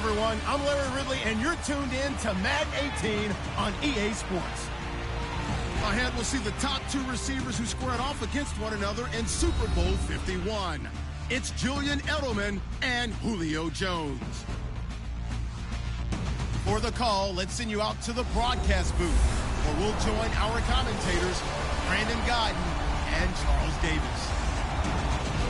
everyone. I'm Larry Ridley, and you're tuned in to Madden 18 on EA Sports. Ahead, we'll see the top two receivers who squared off against one another in Super Bowl 51. It's Julian Edelman and Julio Jones. For the call, let's send you out to the broadcast booth, where we'll join our commentators, Brandon Guyton and Charles Davis.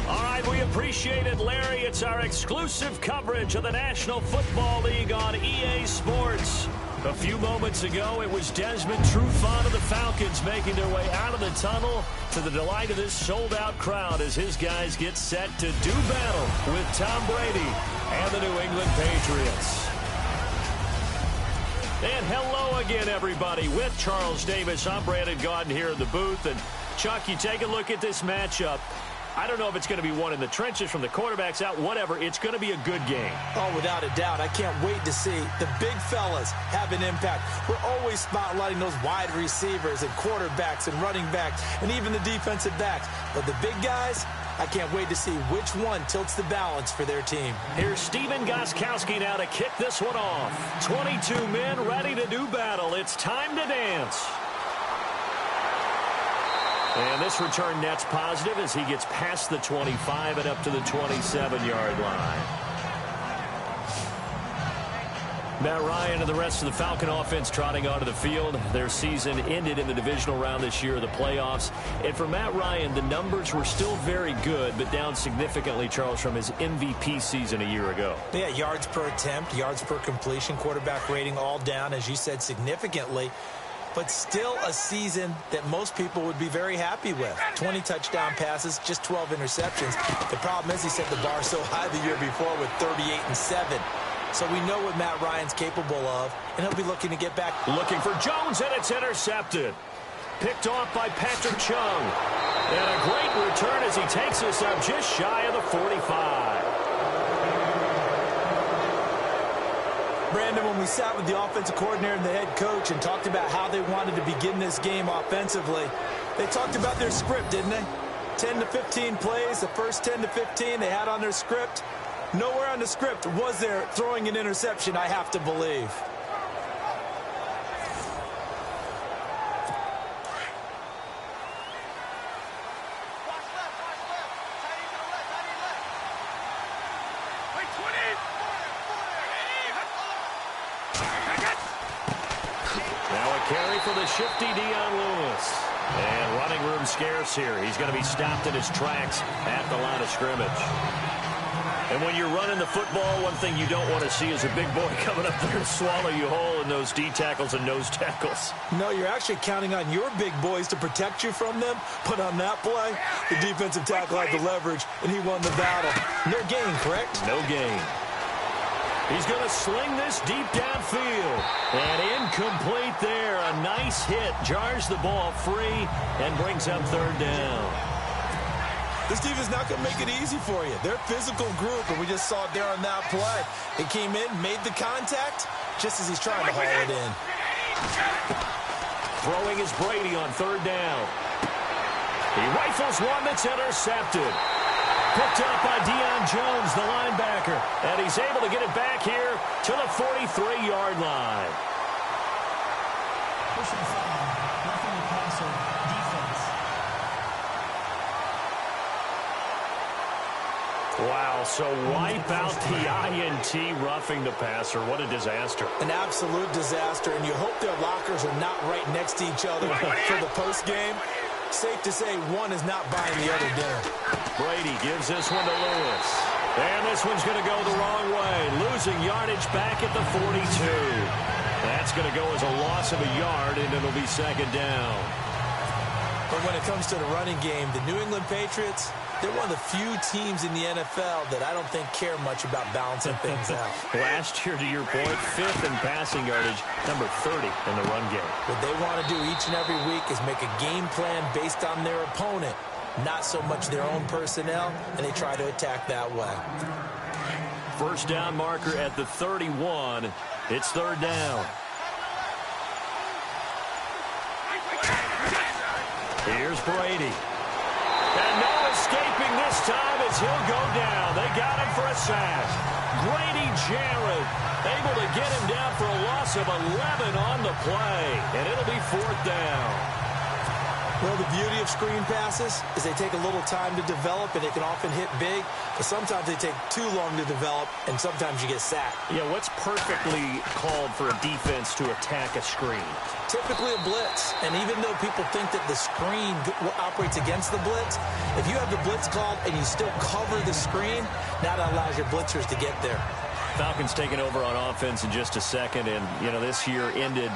All right, we appreciate it, Larry. It's our exclusive coverage of the National Football League on EA Sports. A few moments ago, it was Desmond Trufant of the Falcons making their way out of the tunnel to the delight of this sold-out crowd as his guys get set to do battle with Tom Brady and the New England Patriots. And hello again, everybody. With Charles Davis, I'm Brandon Guyton here in the booth. And, Chuck, you take a look at this matchup. I don't know if it's going to be one in the trenches from the quarterbacks out, whatever. It's going to be a good game. Oh, without a doubt. I can't wait to see the big fellas have an impact. We're always spotlighting those wide receivers and quarterbacks and running backs and even the defensive backs. But the big guys, I can't wait to see which one tilts the balance for their team. Here's Steven Gostkowski now to kick this one off. 22 men ready to do battle. It's time to dance. And this return net's positive as he gets past the 25 and up to the 27-yard line. Matt Ryan and the rest of the Falcon offense trotting onto the field. Their season ended in the divisional round this year of the playoffs. And for Matt Ryan, the numbers were still very good, but down significantly, Charles, from his MVP season a year ago. Yeah, yards per attempt, yards per completion, quarterback rating all down, as you said, significantly. But still a season that most people would be very happy with. 20 touchdown passes, just 12 interceptions. The problem is he set the bar so high the year before with 38-7. So we know what Matt Ryan's capable of, and he'll be looking to get back. Looking for Jones, and it's intercepted. Picked off by Patrick Chung. And a great return as he takes us up just shy of the 45. Brandon, when we sat with the offensive coordinator and the head coach and talked about how they wanted to begin this game offensively, they talked about their script, didn't they? 10 to 15 plays, the first 10 to 15 they had on their script. Nowhere on the script was there throwing an interception, I have to believe. Carry for the shifty Dion Lewis. And running room scarce here. He's going to be stopped in his tracks at the line of scrimmage. And when you're running the football, one thing you don't want to see is a big boy coming up there to swallow you whole in those D tackles and nose tackles. No, you're actually counting on your big boys to protect you from them. But on that play, the defensive tackle had the leverage, and he won the battle. No gain, correct? No gain. He's going to sling this deep downfield. And incomplete there. A nice hit. Jars the ball free and brings up third down. This defense is not going to make it easy for you. They're a physical group, and we just saw it there on that play. It came in, made the contact, just as he's trying to haul it in. Throwing is Brady on third down. He rifles one that's intercepted. Picked up by Deion Jones, the linebacker. And he's able to get it back here to the 43-yard line. Pushing foul, roughing the passer, defense. Wow, so wipe out the INT roughing the passer. What a disaster. An absolute disaster, and you hope their lockers are not right next to each other for the postgame. Safe to say one is not buying the other dinner. Brady gives this one to Lewis. And this one's going to go the wrong way. Losing yardage back at the 42. That's going to go as a loss of a yard, and it'll be second down. But when it comes to the running game, the New England Patriots, they're one of the few teams in the NFL that I don't think care much about balancing things out. Last year, to your point, fifth in passing yardage, number 30 in the run game. What they want to do each and every week is make a game plan based on their opponent, not so much their own personnel, and they try to attack that way. First down marker at the 31. It's third down. Here's Brady. And no escaping this time as he'll go down. They got him for a sack. Grady Jarrett able to get him down for a loss of 11 on the play. And it'll be 4th down. Well, the beauty of screen passes is they take a little time to develop, and they can often hit big, but sometimes they take too long to develop, and sometimes you get sacked. Yeah, what's perfectly called for a defense to attack a screen? Typically a blitz, and even though people think that the screen operates against the blitz, if you have the blitz called and you still cover the screen, now that allows your blitzers to get there. Falcons taking over on offense in just a second, and, this year ended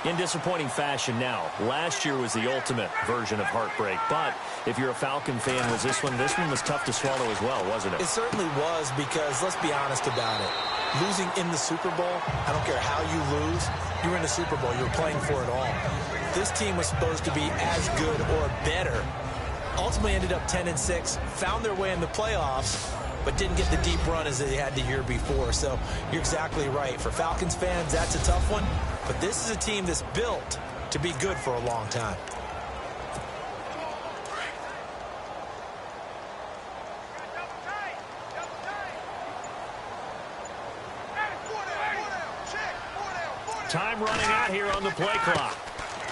in disappointing fashion now. Last year was the ultimate version of heartbreak, but if you're a Falcon fan, this one was tough to swallow as well, wasn't it? It certainly was, because let's be honest about it. Losing in the Super Bowl, I don't care how you lose, you were in the Super Bowl, you were playing for it all. This team was supposed to be as good or better. Ultimately ended up 10-6, found their way in the playoffs, but didn't get the deep run as they had the year before. So you're exactly right. For Falcons fans, that's a tough one. But this is a team that's built to be good for a long time. Time running out here on the play clock.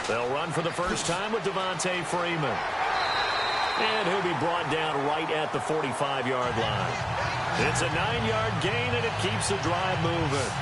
They'll run for the first time with Devontae Freeman. And he'll be brought down right at the 45-yard line. It's a 9-yard gain, and it keeps the drive moving.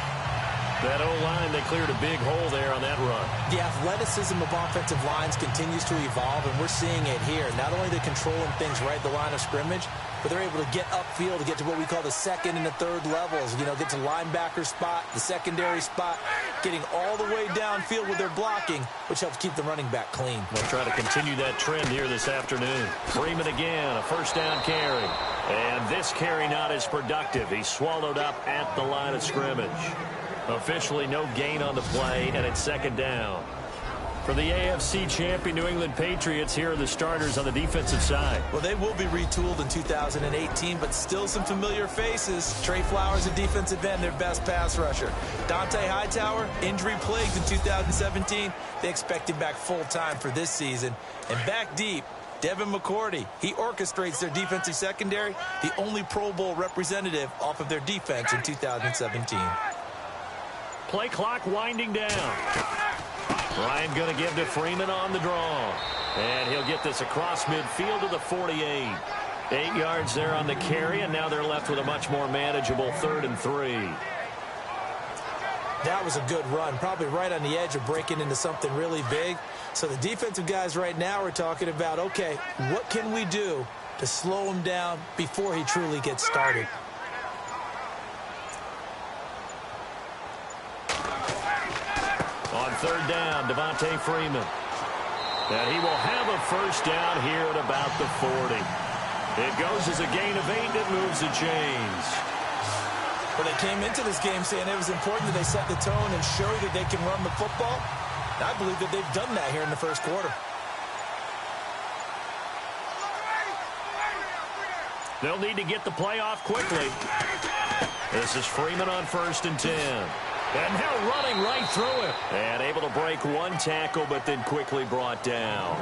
That O-line, they cleared a big hole there on that run. The athleticism of offensive lines continues to evolve, and we're seeing it here. Not only are they controlling things right at the line of scrimmage, but they're able to get upfield to get to what we call the second and the third levels. Get to linebacker spot, the secondary spot, getting all the way downfield with their blocking, which helps keep the running back clean. They'll try to continue that trend here this afternoon. Freeman again, a first down carry. And this carry not as productive. He's swallowed up at the line of scrimmage. Officially no gain on the play, and it's 2nd down. For the AFC champion New England Patriots, here are the starters on the defensive side. Well, they will be retooled in 2018, but still some familiar faces. Trey Flowers, a defensive end, their best pass rusher. Dante Hightower, injury-plagued in 2017. They expect him back full-time for this season. And back deep, Devin McCourty. He orchestrates their defensive secondary, the only Pro Bowl representative off of their defense in 2017. Play clock winding down. Ryan going to give to Freeman on the draw. And he'll get this across midfield to the 48. 8 yards there on the carry, and now they're left with a much more manageable 3rd and 3. That was a good run, probably right on the edge of breaking into something really big. So the defensive guys right now are talking about, okay, what can we do to slow him down before he truly gets started? On 3rd down, Devontae Freeman. And he will have a first down here at about the 40. It goes as a gain of 8 that moves the chains. Well, they came into this game saying it was important that they set the tone and show that they can run the football. And I believe that they've done that here in the first quarter. They'll need to get the play off quickly. This is Freeman on 1st and 10. And now running right through it. And able to break one tackle, but then quickly brought down.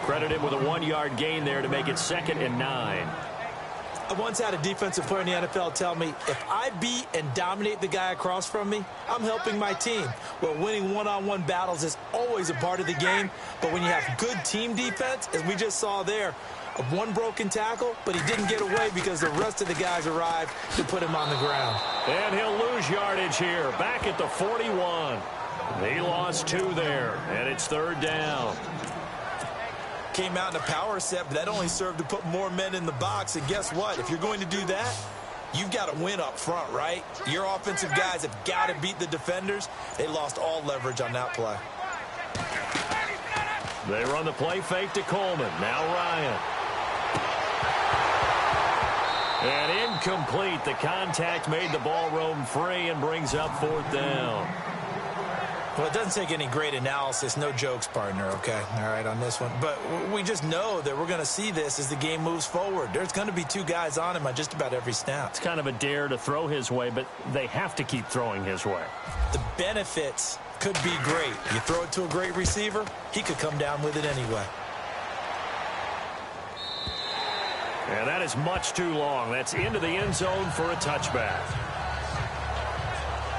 Credit him with a 1-yard gain there to make it 2nd and 9. I once had a defensive player in the NFL tell me, if I beat and dominate the guy across from me, I'm helping my team. Well, winning one-on-one battles is always a part of the game, but when you have good team defense, as we just saw there, one broken tackle, but he didn't get away because the rest of the guys arrived to put him on the ground. And he'll lose yardage here, back at the 41. He lost 2 there, and it's 3rd down. Came out in a power set, but that only served to put more men in the box. And guess what? If you're going to do that, you've got to win up front, right? Your offensive guys have got to beat the defenders. They lost all leverage on that play. They run the play fake to Coleman. Now Ryan. And incomplete. The contact made the ball roam free and brings up 4th down. Well, it doesn't take any great analysis. No jokes, partner, okay? All right, on this one. But we just know that we're going to see this as the game moves forward. There's going to be 2 guys on him on just about every snap. It's kind of a dare to throw his way, but they have to keep throwing his way. The benefits could be great. You throw it to a great receiver, he could come down with it anyway. And that is much too long. That's into the end zone for a touchback.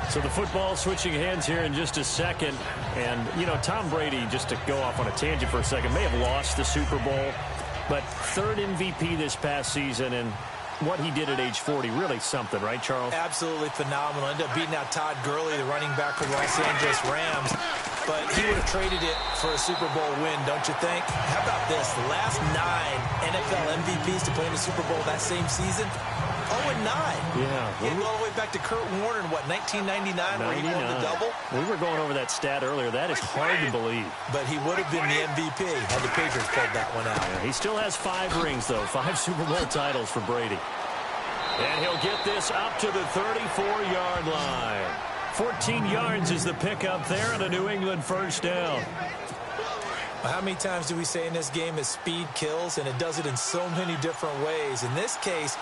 So the football switching hands here in just a second. And, you know, Tom Brady, just to go off on a tangent for a second, may have lost the Super Bowl. But third MVP this past season, and what he did at age 40, really something, right, Charles? Absolutely phenomenal. Ended up beating out Todd Gurley, the running back for the Los Angeles Rams. But he would have traded it for a Super Bowl win, don't you think? How about this? The last 9 NFL MVPs to play in the Super Bowl that same season, 0-9. Yeah. He go all the way back to Kurt Warner in, what, 1999, where he won the double? We were going over that stat earlier. That is hard to believe. But he would have been the MVP had the Patriots pulled that one out. Yeah, he still has 5 rings, though. 5 Super Bowl titles for Brady. And he'll get this up to the 34-yard line. 14 yards is the pickup there and a New England first down. Well, how many times do we say in this game that speed kills, and it does it in so many different ways? In this case,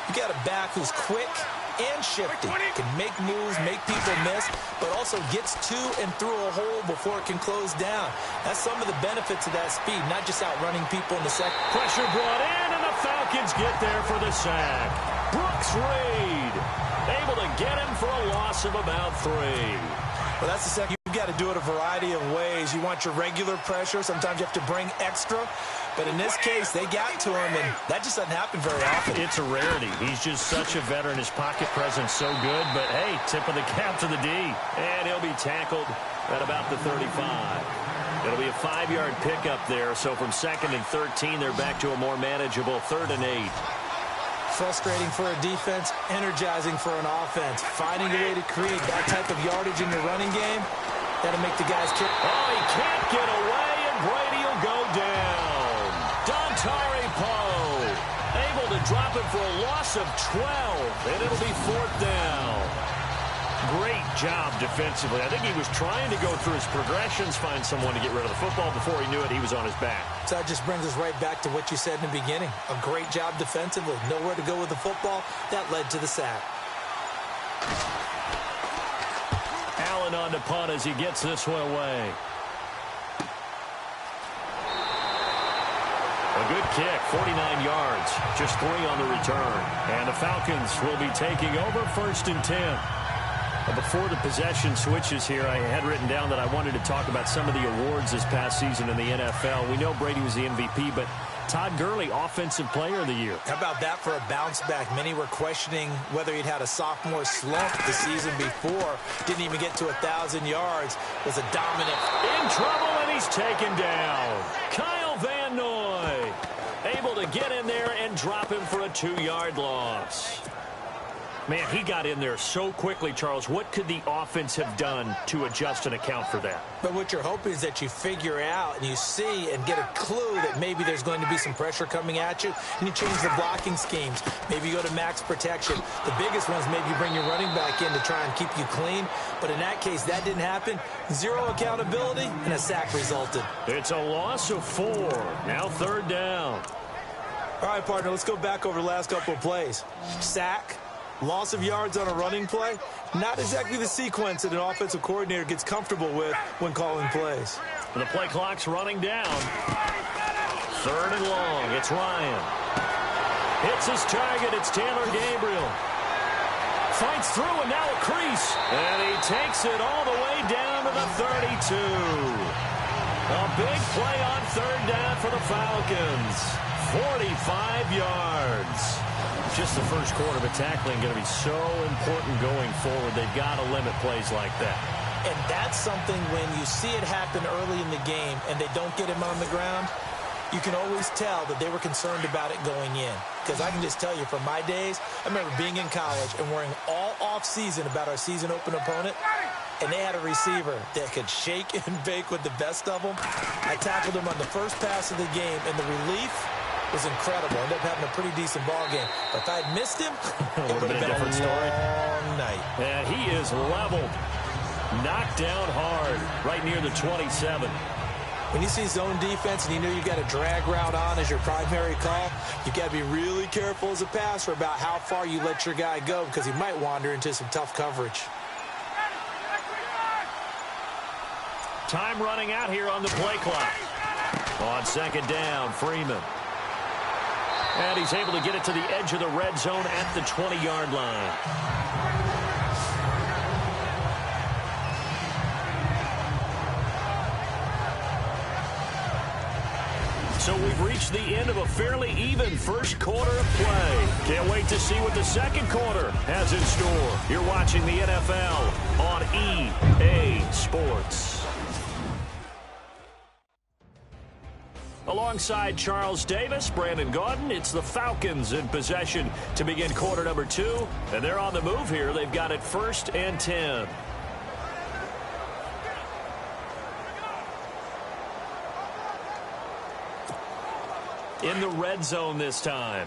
you got a back who's quick and shifty, can make moves, make people miss, but also gets to and through a hole before it can close down. That's some of the benefits of that speed, not just outrunning people in the second. Pressure brought in, and the Falcons get there for the sack. Brooks Reed able to get him for a loss of about 3. Well, that's the second. You've got to do it a variety of ways. You want your regular pressure. Sometimes you have to bring extra. But in this case, they got to him, and that just doesn't happen very often. It's a rarity. He's just such a veteran. His pocket presence so good. But, hey, tip of the cap to the D. And he'll be tackled at about the 35. It'll be a 5-yard pickup there. So from 2nd and 13, they're back to a more manageable 3rd and 8. Frustrating for a defense, energizing for an offense. Finding a way to create that type of yardage in your running game, that'll make the guys kick. Oh, he can't get away, and Brady will go down. Dontari Poe able to drop it for a loss of 12, and it'll be 4th down. Great job defensively. I think he was trying to go through his progressions, find someone to get rid of the football. Before he knew it, he was on his back. So that just brings us right back to what you said in the beginning. A great job defensively. Nowhere to go with the football. That led to the sack. Allen on to punt as he gets this one away. A good kick, 49 yards. Just 3 on the return. And the Falcons will be taking over 1st and 10. Before the possession switches here, I had written down that I wanted to talk about some of the awards this past season in the NFL. We know Brady was the MVP, but Todd Gurley, Offensive Player of the Year. How about that for a bounce back? Many were questioning whether he'd had a sophomore slump the season before. Didn't even get to 1,000 yards. Was a dominant. In trouble, and he's taken down. Kyle Van Noy able to get in there and drop him for a 2-yard loss. Man, he got in there so quickly, Charles. What could the offense have done to adjust and account for that? But what you're hoping is that you figure out and you see and get a clue that maybe there's going to be some pressure coming at you, and you change the blocking schemes. Maybe you go to max protection. The biggest one is maybe you bring your running back in to try and keep you clean. But in that case, that didn't happen. 0 accountability, and a sack resulted. It's a loss of 4. Now 3rd down. All right, partner, let's go back over the last couple of plays. Sack. Loss of yards on a running play, not exactly the sequence that an offensive coordinator gets comfortable with when calling plays. The play clock's running down. 3rd and long. It's Ryan. Hits his target. It's Taylor Gabriel. Fights through and now a crease. And he takes it all the way down to the 32. A big play on 3rd down for the Falcons. 45 yards. Just the first quarter, but tackling going to be so important going forward. They've got to limit plays like that. And that's something when you see it happen early in the game and they don't get him on the ground, you can always tell that they were concerned about it going in. Because I can just tell you from my days, I remember being in college and worrying all off-season about our season open opponent, and they had a receiver that could shake and bake with the best of them. I tackled him on the first pass of the game, and the relief was incredible. Ended up having a pretty decent ball game. But if I had missed him, it would have been a different long night. And he is leveled. Knocked down hard right near the 27. When you see zone defense and you know you've got a drag route on as your primary call, you've got to be really careful as a passer about how far you let your guy go because he might wander into some tough coverage. Time running out here on the play clock. On 2nd down, Freeman. And he's able to get it to the edge of the red zone at the 20-yard line. So we've reached the end of a fairly even first quarter of play. Can't wait to see what the second quarter has in store. You're watching the NFL on EA Sports. Alongside Charles Davis, Brandon Gaudin, it's the Falcons in possession to begin quarter number 2. And they're on the move here. They've got it 1st and 10. In the red zone this time.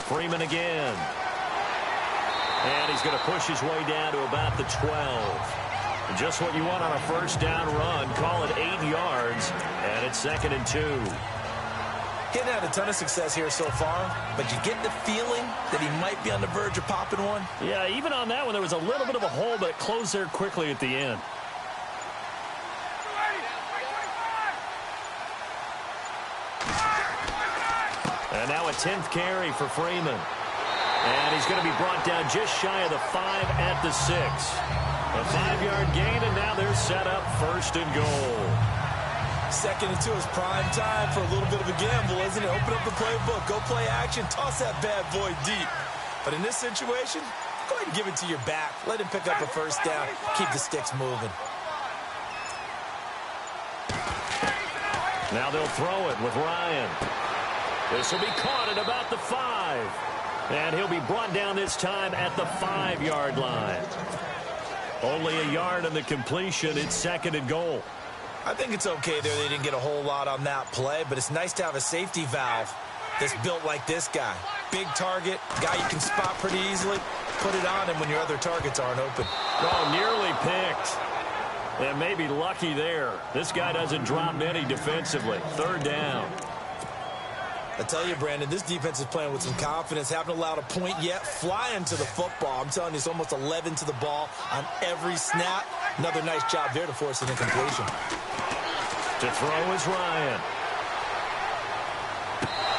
Freeman again. And he's going to push his way down to about the 12. And just what you want on a first down run. Call it 8 yards. And it's 2nd and 2. He hasn't had a ton of success here so far, but you get the feeling that he might be on the verge of popping one. Yeah, even on that one, there was a little bit of a hole, but it closed there quickly at the end. And now a 10th carry for Freeman. And he's going to be brought down just shy of the 5 at the 6. A 5-yard gain, and now they're set up 1st and goal. 2nd and 2 is prime time for a little bit of a gamble, isn't it? Open up the playbook, go play action, toss that bad boy deep. But in this situation, go ahead and give it to your back. Let him pick up a first down. Keep the sticks moving. Now they'll throw it with Ryan. This will be caught at about the 5. And he'll be brought down this time at the 5-yard line. Only a yard on the completion. It's 2nd and goal. I think it's okay there. They didn't get a whole lot on that play, but it's nice to have a safety valve that's built like this guy. Big target, guy you can spot pretty easily. Put it on him when your other targets aren't open. Oh, nearly picked. And maybe lucky there. This guy doesn't drop many defensively. 3rd down. I tell you, Brandon, this defense is playing with some confidence. Haven't allowed a point yet. Flying to the football. I'm telling you, it's almost 11 to the ball on every snap. Another nice job there to force an incompletion. To throw is Ryan.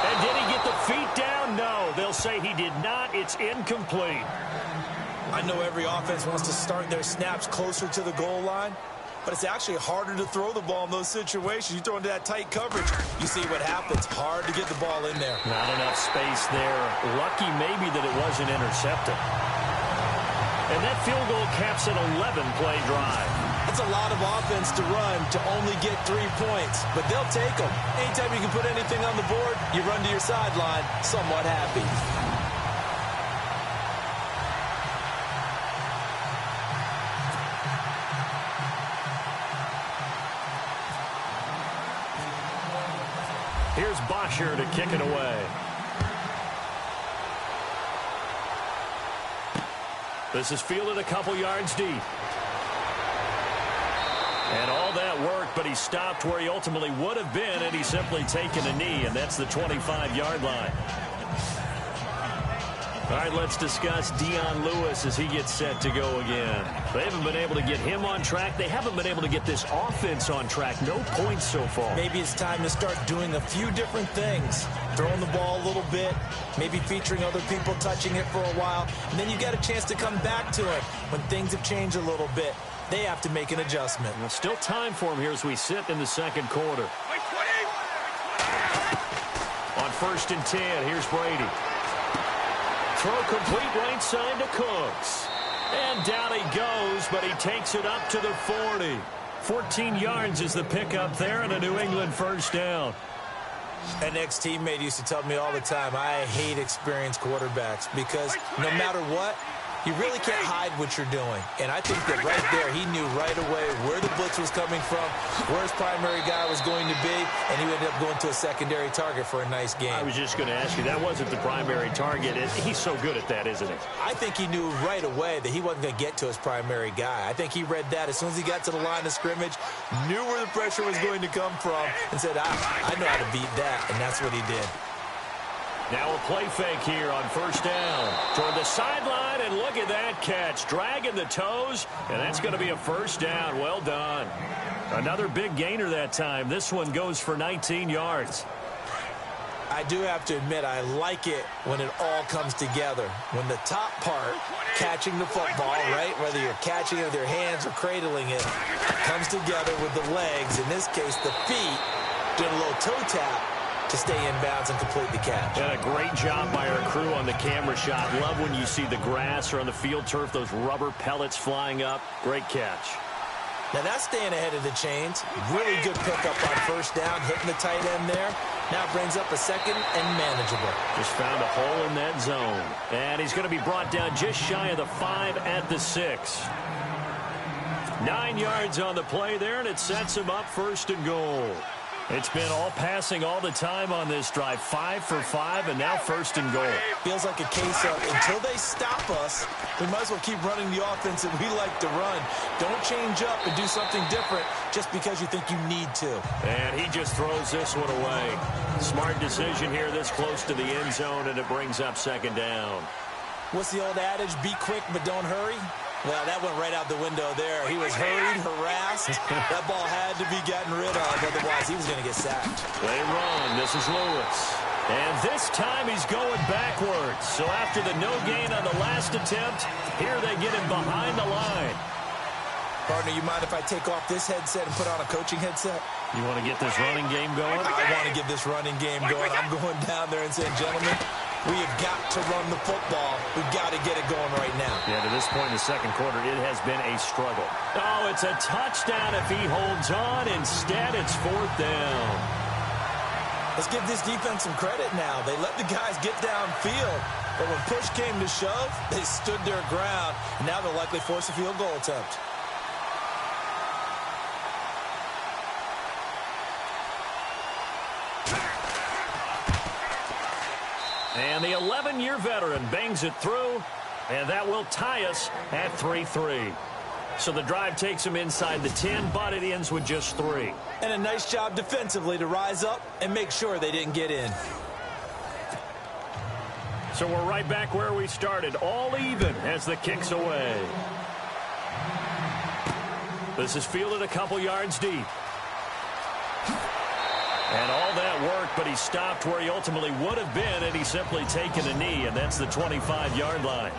And did he get the feet down? No, they'll say he did not. It's incomplete. I know every offense wants to start their snaps closer to the goal line, but it's actually harder to throw the ball in those situations. You throw into that tight coverage, you see what happens. Hard to get the ball in there. Not enough space there. Lucky maybe that it wasn't intercepted. And that field goal caps an 11-play drive. It's a lot of offense to run to only get 3 points, but they'll take them. Anytime you can put anything on the board, you run to your sideline somewhat happy. Here's Bosher to kick it away. This is fielded a couple yards deep. And all that worked, but he stopped where he ultimately would have been, and he's simply taken a knee, and that's the 25-yard line. All right, let's discuss Dion Lewis as he gets set to go again. They haven't been able to get him on track. They haven't been able to get this offense on track. No points so far. Maybe it's time to start doing a few different things. Throwing the ball a little bit, maybe featuring other people touching it for a while, and then you get a chance to come back to it when things have changed a little bit. They have to make an adjustment. Well, still time for him here as we sit in the second quarter. On 1st and 10, here's Brady. Throw complete right side to Cooks. And down he goes, but he takes it up to the 40. 14 yards is the pickup there and a New England first down. An ex-teammate used to tell me all the time, I hate experienced quarterbacks because no matter what, you really can't hide what you're doing. And I think that right there, he knew right away where the blitz was coming from, where his primary guy was going to be, and he ended up going to a secondary target for a nice game. I was just going to ask you, that wasn't the primary target. He's so good at that, isn't he? I think he knew right away that he wasn't going to get to his primary guy. I think he read that as soon as he got to the line of scrimmage, knew where the pressure was going to come from, and said, I know how to beat that, and that's what he did. Now a play fake here on first down. Toward the sideline, and look at that catch. Dragging the toes, and that's going to be a first down. Well done. Another big gainer that time. This one goes for 19 yards. I do have to admit, I like it when it all comes together. When the top part, catching the football, right, whether you're catching it with your hands or cradling it, comes together with the legs, in this case the feet, doing a little toe tap to stay in bounds and complete the catch. And a great job by our crew on the camera shot. Love when you see the grass or on the field turf, those rubber pellets flying up. Great catch. Now that's staying ahead of the chains. Really good pickup on first down, hitting the tight end there. Now brings up a second and manageable. Just found a hole in that zone. And he's going to be brought down just shy of the 5 at the 6. 9 yards on the play there, and it sets him up first and goal. It's been all passing all the time on this drive. 5 for 5, and now first and goal. Feels like a case of until they stop us, we might as well keep running the offense that we like to run. Don't change up and do something different just because you think you need to. And he just throws this one away. Smart decision here this close to the end zone, and it brings up second down. What's the old adage? Be quick, but don't hurry. Well, that went right out the window there. He was hurried, harassed. That ball had to be gotten rid of, otherwise he was going to get sacked. They run. This is Lewis. And this time he's going backwards. So after the no gain on the last attempt, here they get him behind the line. Partner, you mind if I take off this headset and put on a coaching headset? You want to get this running game going? I want to get this running game going. I'm going down there and saying, gentlemen, we have got to run the football. We've got to get it going right now. Yeah, to this point in the second quarter, it has been a struggle. Oh, it's a touchdown if he holds on. Instead, it's fourth down. Let's give this defense some credit now. They let the guys get downfield. But when push came to shove, they stood their ground. And now they'll likely force a field goal attempt. And the 11-year veteran bangs it through, and that will tie us at 3-3. So the drive takes him inside the 10, but it ends with just 3. And a nice job defensively to rise up and make sure they didn't get in. So we're right back where we started, all even as the kick's away. This is fielded a couple yards deep. And all that worked, but he stopped where he ultimately would have been, and he's simply taken a knee, and that's the 25-yard line.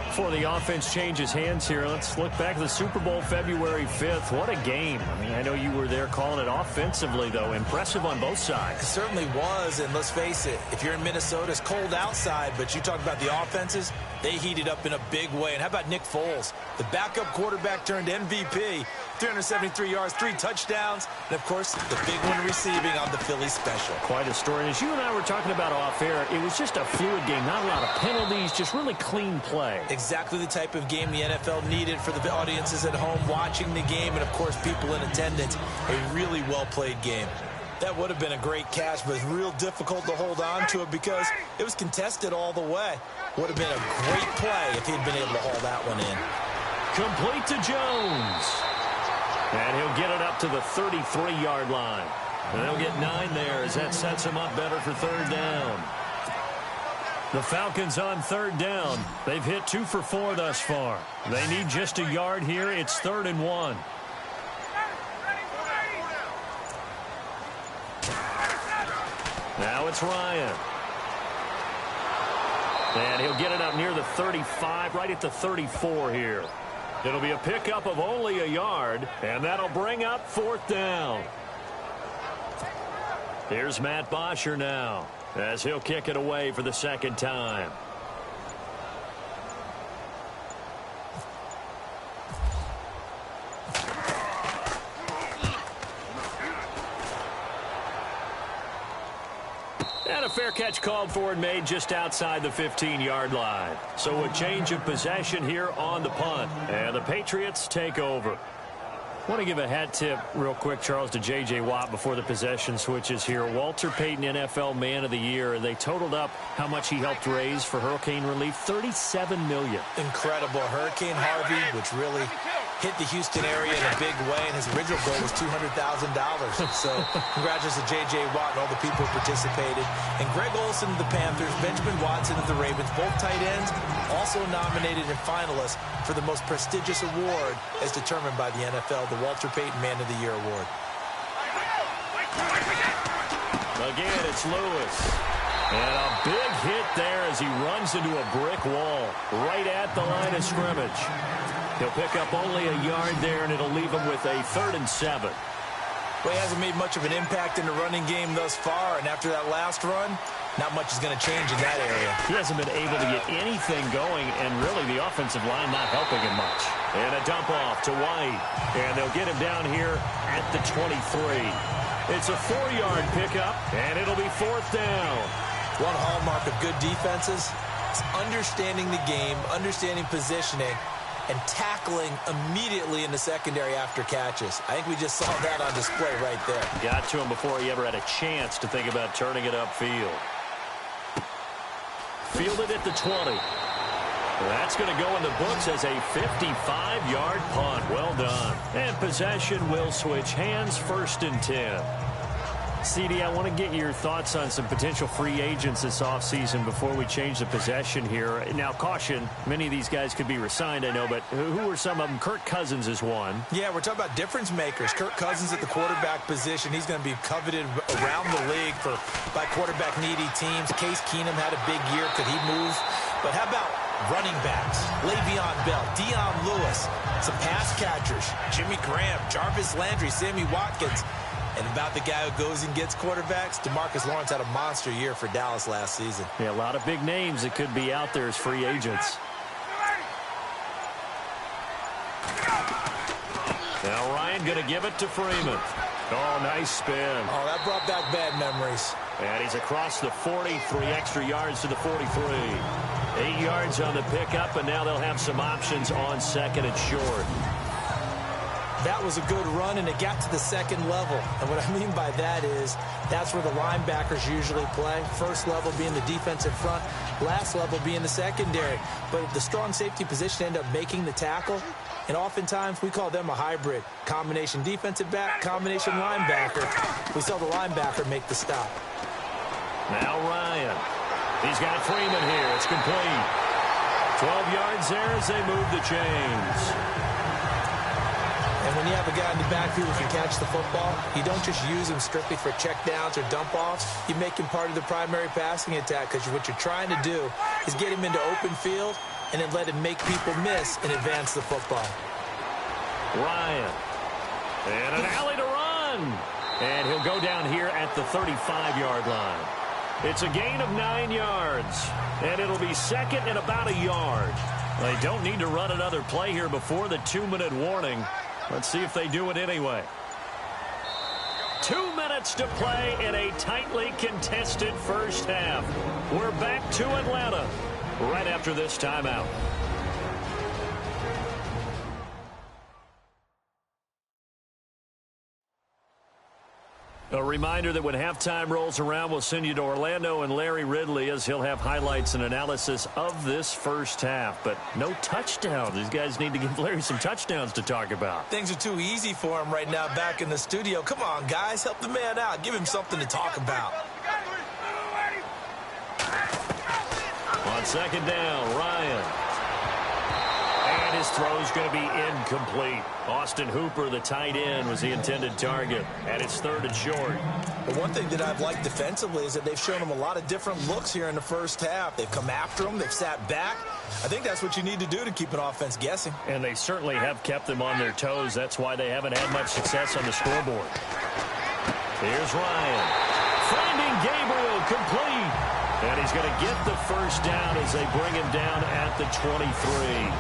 Before the offense changes hands here, let's look back at the Super Bowl February 5th. What a game. I mean, I know you were there calling it offensively, though. Impressive on both sides. It certainly was, and let's face it, if you're in Minnesota, it's cold outside, but you talk about the offenses, they heated up in a big way. And how about Nick Foles? The backup quarterback turned MVP, 373 yards, 3 touchdowns, and, of course, the big one receiving on the Philly special. Quite a story. And as you and I were talking about off air, it was just a fluid game, not a lot of penalties, just really clean play. Exactly the type of game the NFL needed for the audiences at home watching the game and, of course, people in attendance. A really well-played game. That would have been a great catch, but it's real difficult to hold on to it because it was contested all the way. Would have been a great play if he'd been able to haul that one in. Complete to Jones. And he'll get it up to the 33-yard line. And they'll get 9 there as that sets him up better for third down. The Falcons on third down. They've hit 2 for 4 thus far. They need just a yard here. It's 3rd and 1. Now it's Ryan. And he'll get it up near the 35, right at the 34 here. It'll be a pickup of only a yard, and that'll bring up 4th down. Here's Matt Bosher now, as he'll kick it away for the second time. And a fair catch called for and made just outside the 15-yard line. So a change of possession here on the punt. And the Patriots take over. I want to give a hat tip real quick, Charles, to J.J. Watt before the possession switches here. Walter Payton, NFL Man of the Year. They totaled up how much he helped raise for hurricane relief, $37 million. Incredible. Hurricane Harvey, which really hit the Houston area in a big way, and his original goal was $200,000. So congratulations to J.J. Watt and all the people who participated. And Greg Olsen of the Panthers, Benjamin Watson of the Ravens, both tight ends, also nominated and finalists for the most prestigious award as determined by the NFL, the Walter Payton Man of the Year Award. Again, it's Lewis. And a big hit there as he runs into a brick wall right at the line of scrimmage. He'll pick up only a yard there, and it'll leave him with a 3rd and 7. Well, he hasn't made much of an impact in the running game thus far, and after that last run, not much is going to change in that area. He hasn't been able to get anything going, and really the offensive line not helping him much. And a dump off to White, and they'll get him down here at the 23. It's a 4-yard pickup, and it'll be 4th down. One hallmark of good defenses is understanding the game, understanding positioning, and tackling immediately in the secondary after catches. I think we just saw that on display right there. Got to him before he ever had a chance to think about turning it upfield. Fielded at the 20. That's going to go in the books as a 55-yard punt. Well done. And possession will switch hands, 1st and 10. CD, I want to get your thoughts on some potential free agents this offseason before we change the possession here. Now, caution, many of these guys could be re-signed, I know, but who are some of them? Kirk Cousins is one. Yeah, we're talking about difference makers. Kirk Cousins at the quarterback position. He's going to be coveted around the league by quarterback-needy teams. Case Keenum had a big year. Could he move? But how about running backs? Le'Veon Bell, Dion Lewis, some pass catchers, Jimmy Graham, Jarvis Landry, Sammy Watkins. And about the guy who goes and gets quarterbacks, DeMarcus Lawrence had a monster year for Dallas last season. Yeah, a lot of big names that could be out there as free agents. Now Ryan going to give it to Freeman. Oh, nice spin. Oh, that brought back bad memories. And he's across the 40, 3 extra yards to the 43. 8 yards on the pickup, and now they'll have some options on 2nd and short. That was a good run, and it got to the 2nd level. And what I mean by that is that's where the linebackers usually play. First level being the defensive front, last level being the secondary. But the strong safety position ended up making the tackle, and oftentimes we call them a hybrid. Combination defensive back, combination linebacker. We saw the linebacker make the stop. Now Ryan. He's got Freeman here. It's complete. 12 yards there as they move the chains. And when you have a guy in the backfield who can catch the football, you don't just use him strictly for checkdowns or dump-offs. You make him part of the primary passing attack, because what you're trying to do is get him into open field and then let him make people miss and advance the football. Ryan. And an alley to run. And he'll go down here at the 35-yard line. It's a gain of 9 yards. And it'll be 2nd and about a yard. They don't need to run another play here before the 2-minute warning. Let's see if they do it anyway. 2 minutes to play in a tightly contested first half. We're back to Atlanta right after this timeout. A reminder that when halftime rolls around, we'll send you to Orlando and Larry Ridley as he'll have highlights and analysis of this first half. But no touchdowns. These guys need to give Larry some touchdowns to talk about. Things are too easy for him right now back in the studio. Come on, guys. Help the man out. Give him something to talk about. On 2nd down, Ryan. And his throw's going to be incomplete. Austin Hooper, the tight end, was the intended target. And it's 3rd and short. But one thing that I've liked defensively is that they've shown him a lot of different looks here in the first half. They've come after him. They've sat back. I think that's what you need to do to keep an offense guessing. And they certainly have kept them on their toes. That's why they haven't had much success on the scoreboard. Here's Ryan. Finding Gabriel, complete. And he's going to get the first down as they bring him down at the 23.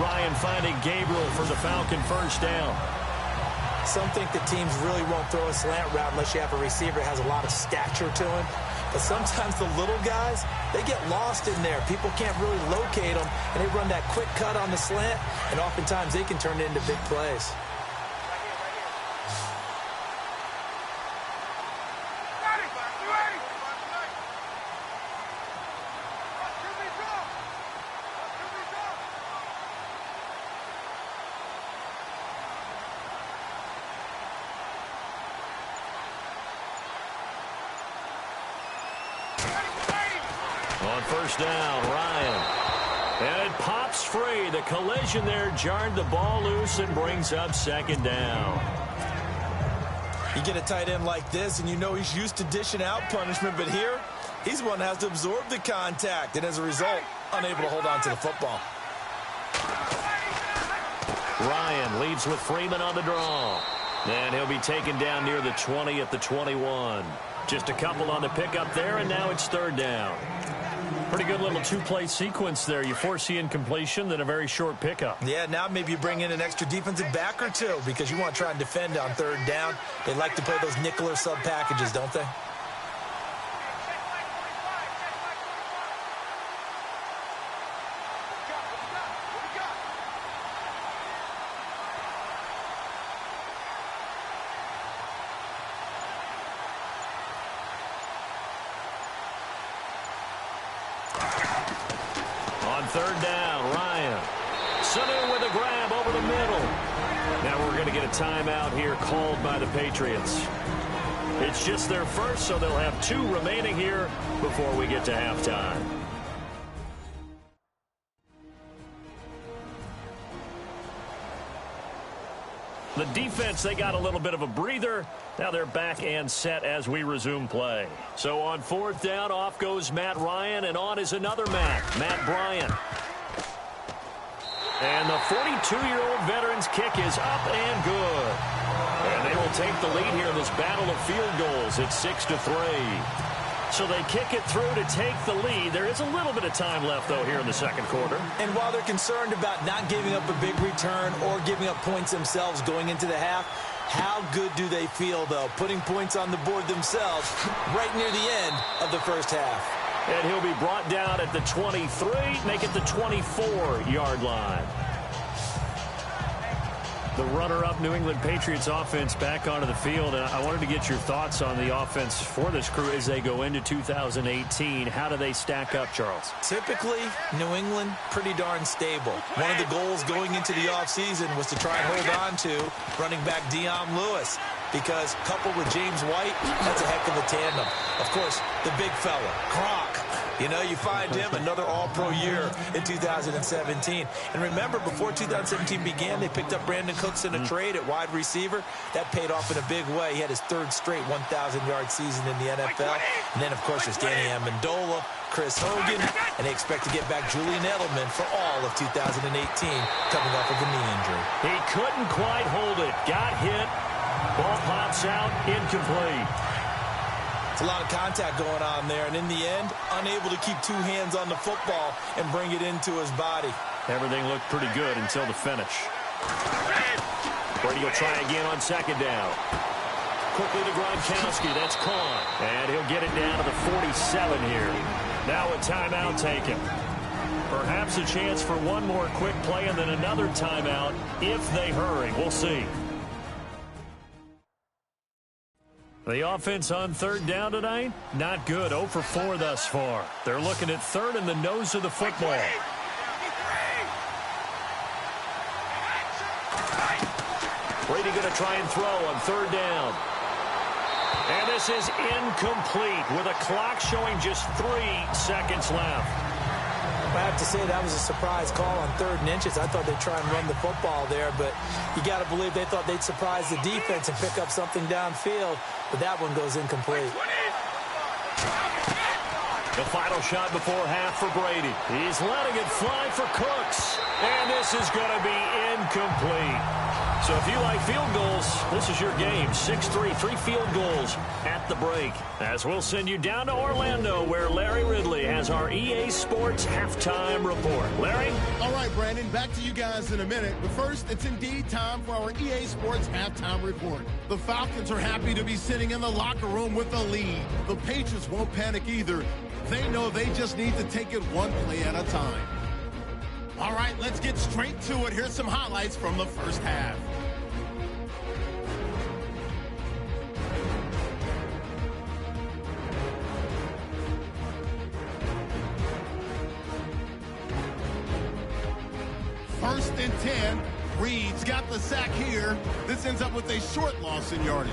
Ryan finding Gabriel for the Falcon first down. Some think that teams really won't throw a slant route unless you have a receiver that has a lot of stature to him. But sometimes the little guys, they get lost in there. People can't really locate them, and they run that quick cut on the slant, and oftentimes they can turn it into big plays. On first down, Ryan. And it pops free. The collision there jarred the ball loose and brings up second down. You get a tight end like this, and you know he's used to dishing out punishment, but here, he's the one that has to absorb the contact, and as a result, unable to hold on to the football. Ryan leads with Freeman on the draw. And he'll be taken down near the 20 at the 21. Just a couple on the pickup there, and now it's third down. Pretty good little two-play sequence there. You force the incompletion, then a very short pickup. Yeah, now maybe you bring in an extra defensive back or two because you want to try and defend on third down. They like to play those nickel or sub packages, don't they? Third down, Ryan. Sanu with a grab over the middle. Now we're going to get a timeout here called by the Patriots. It's just their first, so they'll have 2 remaining here before we get to halftime. The defense, they got a little bit of a breather. Now they're back and set as we resume play. So on fourth down, off goes Matt Ryan, and on is another Matt Bryant. And the 42-year-old veteran's kick is up and good. And they will take the lead here in this battle of field goals. It's 6-3. So they kick it through to take the lead. There is a little bit of time left, though, here in the second quarter. And while they're concerned about not giving up a big return or giving up points themselves going into the half, how good do they feel, though, putting points on the board themselves right near the end of the first half? And he'll be brought down at the 23, make it the 24-yard line. The runner-up New England Patriots offense back onto the field. And I wanted to get your thoughts on the offense for this crew as they go into 2018. How do they stack up, Charles? Typically, New England, pretty darn stable. One of the goals going into the offseason was to try and hold on to running back Dion Lewis, because coupled with James White, that's a heck of a tandem. Of course, the big fella, Gronk. You know, you find him another all-pro year in 2017. And remember, before 2017 began, they picked up Brandon Cooks in a trade at wide receiver. That paid off in a big way. He had his 3rd straight 1,000-yard season in the NFL. And then, of course, there's Danny Amendola, Chris Hogan, and they expect to get back Julian Edelman for all of 2018, coming off of a knee injury. He couldn't quite hold it. Got hit. Ball pops out, incomplete. It's a lot of contact going on there, and in the end, unable to keep 2 hands on the football and bring it into his body. Everything looked pretty good until the finish. Brady will try again on second down. Quickly to Gronkowski. That's caught. And he'll get it down to the 47 here. Now a timeout taken. Perhaps a chance for one more quick play and then another timeout if they hurry. We'll see. The offense on third down tonight, not good. 0 for 4 thus far. They're looking at third in the nose of the football. Brady going to try and throw on third down. And this is incomplete with a clock showing just 3 seconds left. I have to say that was a surprise call on 3rd and inches. I thought they'd try and run the football there, but you got to believe they thought they'd surprise the defense and pick up something downfield, but that one goes incomplete. The final shot before half for Brady. He's letting it fly for Cooks, and this is going to be incomplete. So if you like field goals, this is your game. 6-3, 3 field goals at the break. As we'll send you down to Orlando, where Larry Ridley has our EA Sports halftime report. Larry? All right, Brandon, back to you guys in a minute. But first, it's indeed time for our EA Sports halftime report. The Falcons are happy to be sitting in the locker room with a lead. The Patriots won't panic either. They know they just need to take it one play at a time. All right, let's get straight to it. Here's some highlights from the first half. First and 10. Reed's got the sack here. This ends up with a short loss in yardage.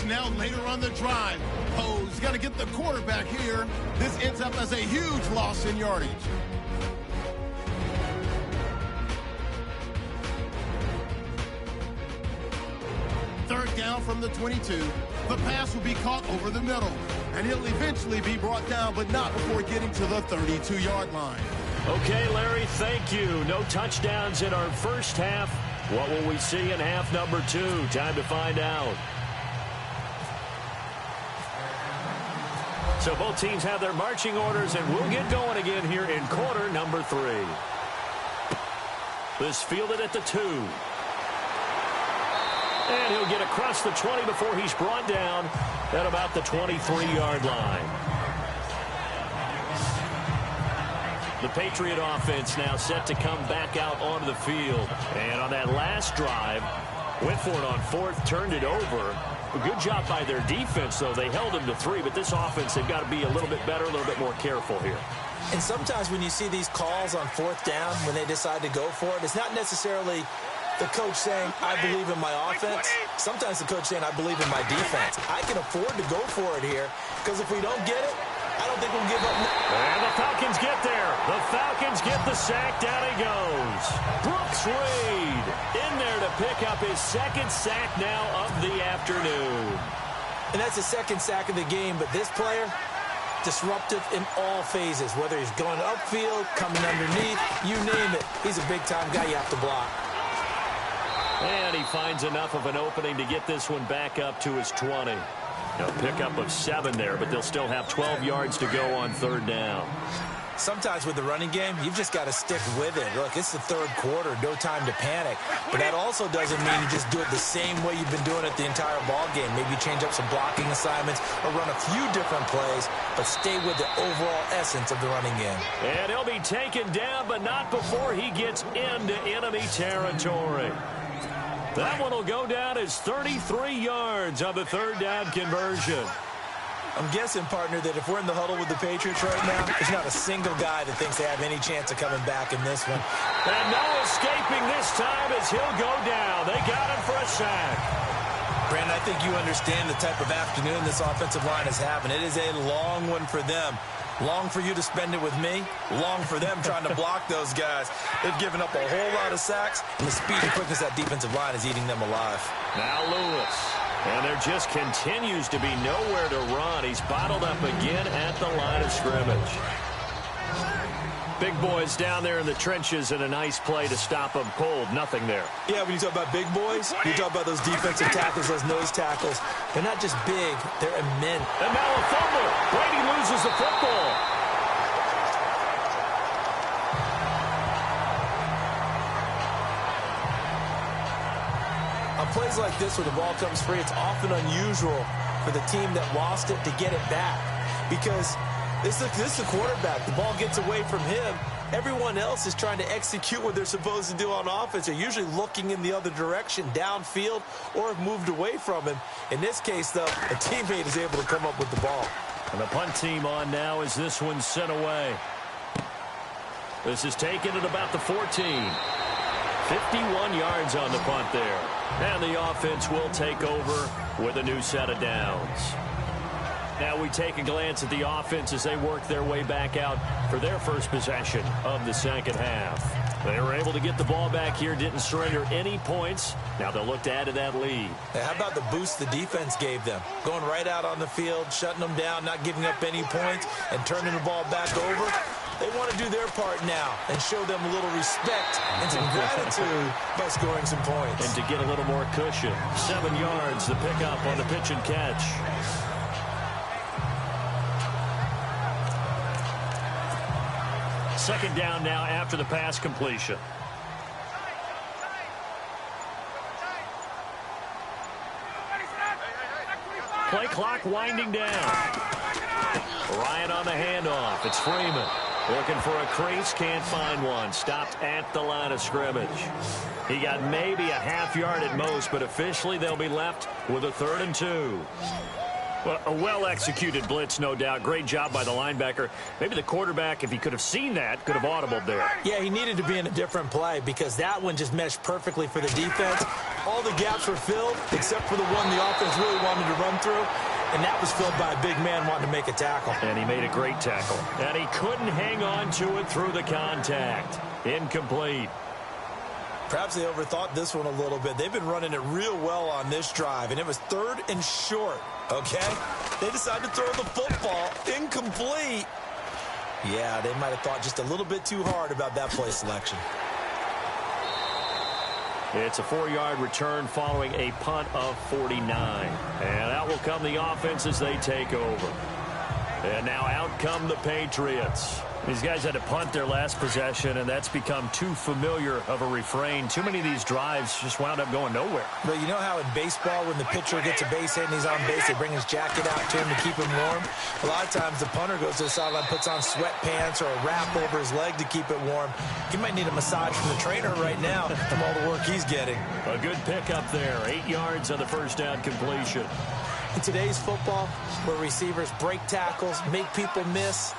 now later on the drive. Poe's got to get the quarterback here. This ends up as a huge loss in yardage. Third down from the 22. The pass will be caught over the middle, and he'll eventually be brought down, but not before getting to the 32-yard line. Okay, Larry, thank you. No touchdowns in our first half. What will we see in half number 2? Time to find out. So both teams have their marching orders, and we'll get going again here in quarter number 3. This fielded at the 2. And he'll get across the 20 before he's brought down at about the 23-yard line. The Patriot offense now set to come back out onto the field. And on that last drive, went for it on 4th, turned it over. A good job by their defense, though. They held them to 3, but this offense, they've got to be a little bit better, a little bit more careful here. And sometimes when you see these calls on 4th down, when they decide to go for it, it's not necessarily the coach saying, I believe in my offense. Sometimes the coach saying, I believe in my defense. I can afford to go for it here, because if we don't get it, I don't think we'll give up. And the Falcons get there. The Falcons get the sack. Down he goes. Brooks Reed in there to pick up his 2nd sack now of the afternoon. And that's the 2nd sack of the game, but this player, disruptive in all phases, whether he's going upfield, coming underneath, you name it. He's a big-time guy you have to block. And he finds enough of an opening to get this one back up to his 20. A pickup of 7 there, but they'll still have 12 yards to go on 3rd down. Sometimes with the running game, you've just got to stick with it. Look, it's the 3rd quarter, no time to panic. But that also doesn't mean you just do it the same way you've been doing it the entire ball game. Maybe change up some blocking assignments or run a few different plays, but stay with the overall essence of the running game. And he'll be taken down, but not before he gets into enemy territory. That one will go down as 33 yards on the 3rd down conversion. I'm guessing, partner, that if we're in the huddle with the Patriots right now, there's not a single guy that thinks they have any chance of coming back in this one. And no escaping this time as he'll go down. They got him for a sack. Brandon, I think you understand the type of afternoon this offensive line is having. It is a long one for them. Long for you to spend it with me. Long for them trying to block those guys. They've given up a whole lot of sacks, and the speed and quickness of that defensive line is eating them alive. Now Lewis. And there just continues to be nowhere to run. He's bottled up again at the line of scrimmage. Big boys down there in the trenches, and a nice play to stop them cold. Nothing there. Yeah, when you talk about big boys, you talk about those defensive tackles, those nose tackles. They're not just big, they're immense. And now a fumble. Brady loses the football. On plays like this where the ball comes free, it's often unusual for the team that lost it to get it back. Because this is the quarterback. The ball gets away from him. Everyone else is trying to execute what they're supposed to do on offense. They're usually looking in the other direction, downfield, or have moved away from him. In this case, though, a teammate is able to come up with the ball. And the punt team on now as this one's sent away. This is taken at about the 14. 51 yards on the punt there. And the offense will take over with a new set of downs. Now we take a glance at the offense as they work their way back out for their first possession of the 2nd half. They were able to get the ball back here, didn't surrender any points. Now they'll look to add to that lead. Hey, how about the boost the defense gave them? Going right out on the field, shutting them down, not giving up any points, and turning the ball back over. They want to do their part now and show them a little respect and some gratitude by scoring some points. And to get a little more cushion. 7 yards, the pickup on the pitch and catch. Second down now after the pass completion. Play clock winding down. Ryan on the handoff. It's Freeman. Looking for a crease, can't find one. Stopped at the line of scrimmage. He got maybe a half yard at most, but officially they'll be left with a 3rd and 2. Well, a well-executed blitz, no doubt. Great job by the linebacker. Maybe the quarterback, if he could have seen that, could have audibled there. Yeah, he needed to be in a different play because that one just meshed perfectly for the defense. All the gaps were filled except for the one the offense really wanted to run through, and that was filled by a big man wanting to make a tackle. And he made a great tackle. And he couldn't hang on to it through the contact. Incomplete. Perhaps they overthought this one a little bit. They've been running it real well on this drive, and it was 3rd and short, okay? They decided to throw the football incomplete. Yeah, they might have thought just a little bit too hard about that play selection. It's a 4-yard return following a punt of 49. And out will come the offense as they take over. And now out come the Patriots. These guys had to punt their last possession, and that's become too familiar of a refrain. Too many of these drives just wound up going nowhere. But you know how in baseball, when the pitcher gets a base hit and he's on base, they bring his jacket out to him to keep him warm? A lot of times the punter goes to the sideline, puts on sweatpants or a wrap over his leg to keep it warm. He might need a massage from the trainer right now from all the work he's getting. A good pickup there. 8 yards on the first down completion. In today's football, where receivers break tackles, make people miss,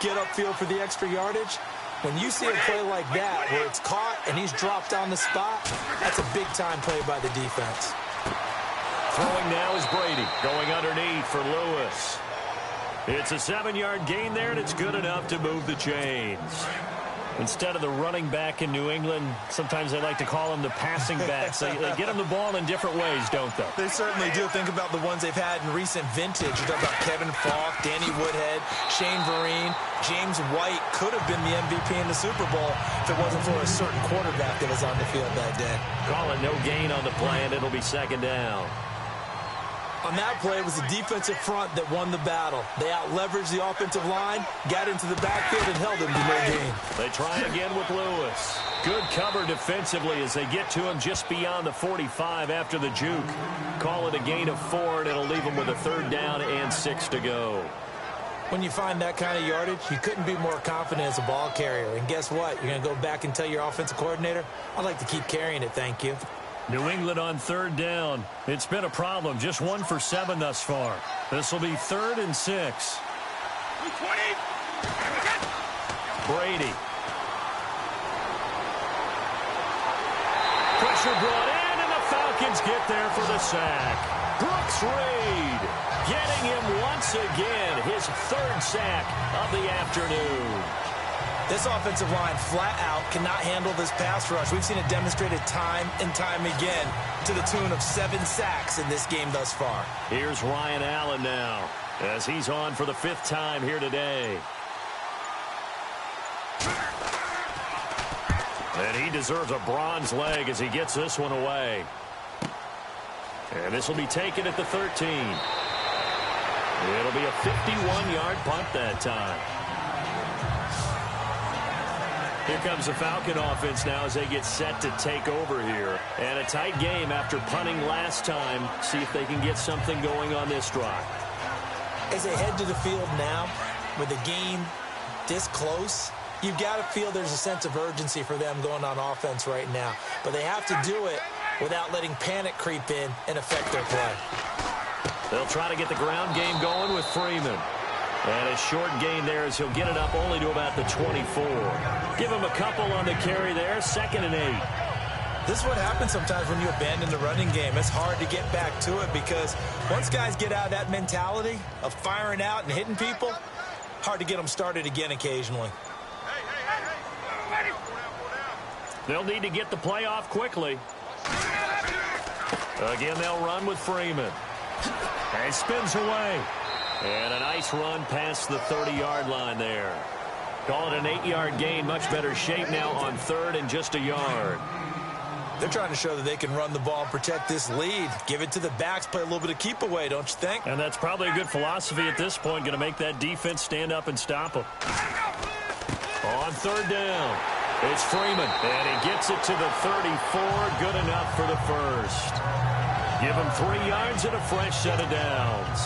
get upfield for the extra yardage, when you see a play like that where it's caught and he's dropped on the spot, that's a big-time play by the defense. Throwing now is Brady, going underneath for Lewis. It's a 7-yard gain there, and it's good enough to move the chains. Instead of the running back in New England, sometimes they like to call them the passing backs. They get them the ball in different ways, don't they? They certainly do. Think about the ones they've had in recent vintage. You talk about Kevin Falk, Danny Woodhead, Shane Vereen, James White could have been the MVP in the Super Bowl if it wasn't for a certain quarterback that was on the field that day. Call it no gain on the play, and it'll be 2nd down. On that play, it was the defensive front that won the battle. They out-leveraged the offensive line, got into the backfield, and held him to no gain. They try again with Lewis. Good cover defensively as they get to him just beyond the 45 after the juke. Call it a gain of 4, and it'll leave them with a 3rd down and 6 to go. When you find that kind of yardage, you couldn't be more confident as a ball carrier. And guess what? You're going to go back and tell your offensive coordinator, I'd like to keep carrying it, thank you. New England on 3rd down. It's been a problem. Just 1 for 7 thus far. This will be 3rd and 6. Brady. Pressure brought in, and the Falcons get there for the sack. Brooks Reed getting him once again, his 3rd sack of the afternoon. This offensive line flat out cannot handle this pass rush. We've seen it demonstrated time and time again to the tune of 7 sacks in this game thus far. Here's Ryan Allen now as he's on for the 5th time here today. And he deserves a bronze leg as he gets this one away. And this will be taken at the 13. It'll be a 51-yard punt that time. Here comes the Falcon offense now as they get set to take over here. And a tight game after punting last time. See if they can get something going on this drive. As they head to the field now, with the game this close, you've got to feel there's a sense of urgency for them going on offense right now. But they have to do it without letting panic creep in and affect their play. They'll try to get the ground game going with Freeman. And a short gain there as he'll get it up only to about the 24. Give him a couple on the carry there, 2nd and 8. This is what happens sometimes when you abandon the running game. It's hard to get back to it because once guys get out of that mentality of firing out and hitting people, hard to get them started again occasionally. They'll need to get the play off quickly. Again, they'll run with Freeman. And spins away. And a nice run past the 30-yard line there. Call it an 8-yard gain. Much better shape now on 3rd and just a yard. They're trying to show that they can run the ball and protect this lead. Give it to the backs, play a little bit of keep away, don't you think? And that's probably a good philosophy at this point. Going to make that defense stand up and stop them. On 3rd down, it's Freeman. And he gets it to the 34. Good enough for the 1st. Give him 3 yards and a fresh set of downs.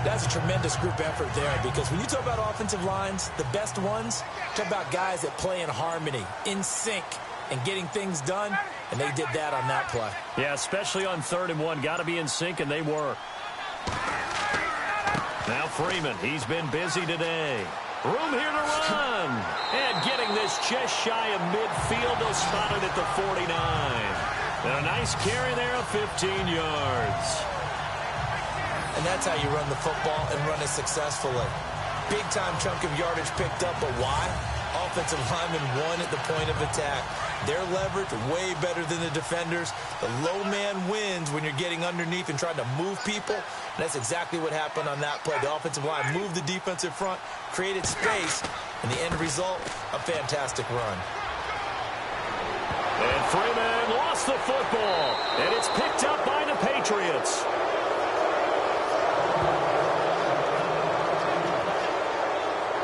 That's a tremendous group effort there because when you talk about offensive lines, the best ones, talk about guys that play in harmony, in sync, and getting things done, and they did that on that play. Yeah, especially on 3rd and 1. Got to be in sync, and they were. Now Freeman, he's been busy today. Room here to run. And getting this just shy of midfield. They'll spot it at the 49. And a nice carry there of 15 yards. And that's how you run the football and run it successfully. Big-time chunk of yardage picked up, but why? Offensive lineman won at the point of attack. Their leverage way better than the defenders. The low man wins when you're getting underneath and trying to move people. And that's exactly what happened on that play. The offensive line moved the defensive front, created space, and the end result, a fantastic run. And Freeman lost the football, and it's picked up by the Patriots.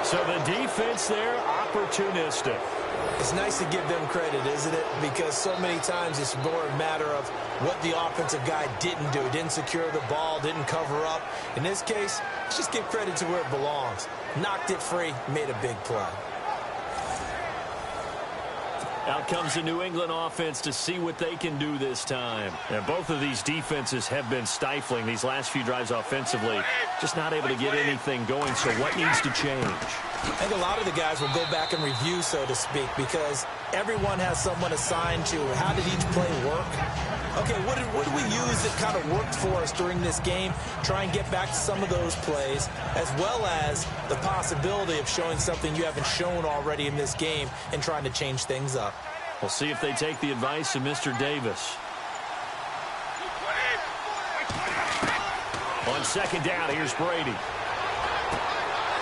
So the defense there, opportunistic. It's nice to give them credit, isn't it? Because so many times it's more a matter of what the offensive guy didn't do. Didn't secure the ball, didn't cover up. In this case, let's just give credit to where it belongs. Knocked it free, made a big play. Out comes the New England offense to see what they can do this time. And both of these defenses have been stifling these last few drives offensively. Just not able to get anything going, so what needs to change? I think a lot of the guys will go back and review, so to speak, because everyone has someone assigned to how did each play work. Okay, what did we use that kind of worked for us during this game? Try and get back to some of those plays, as well as the possibility of showing something you haven't shown already in this game and trying to change things up. We'll see if they take the advice of Mr. Davis. On second down, here's Brady.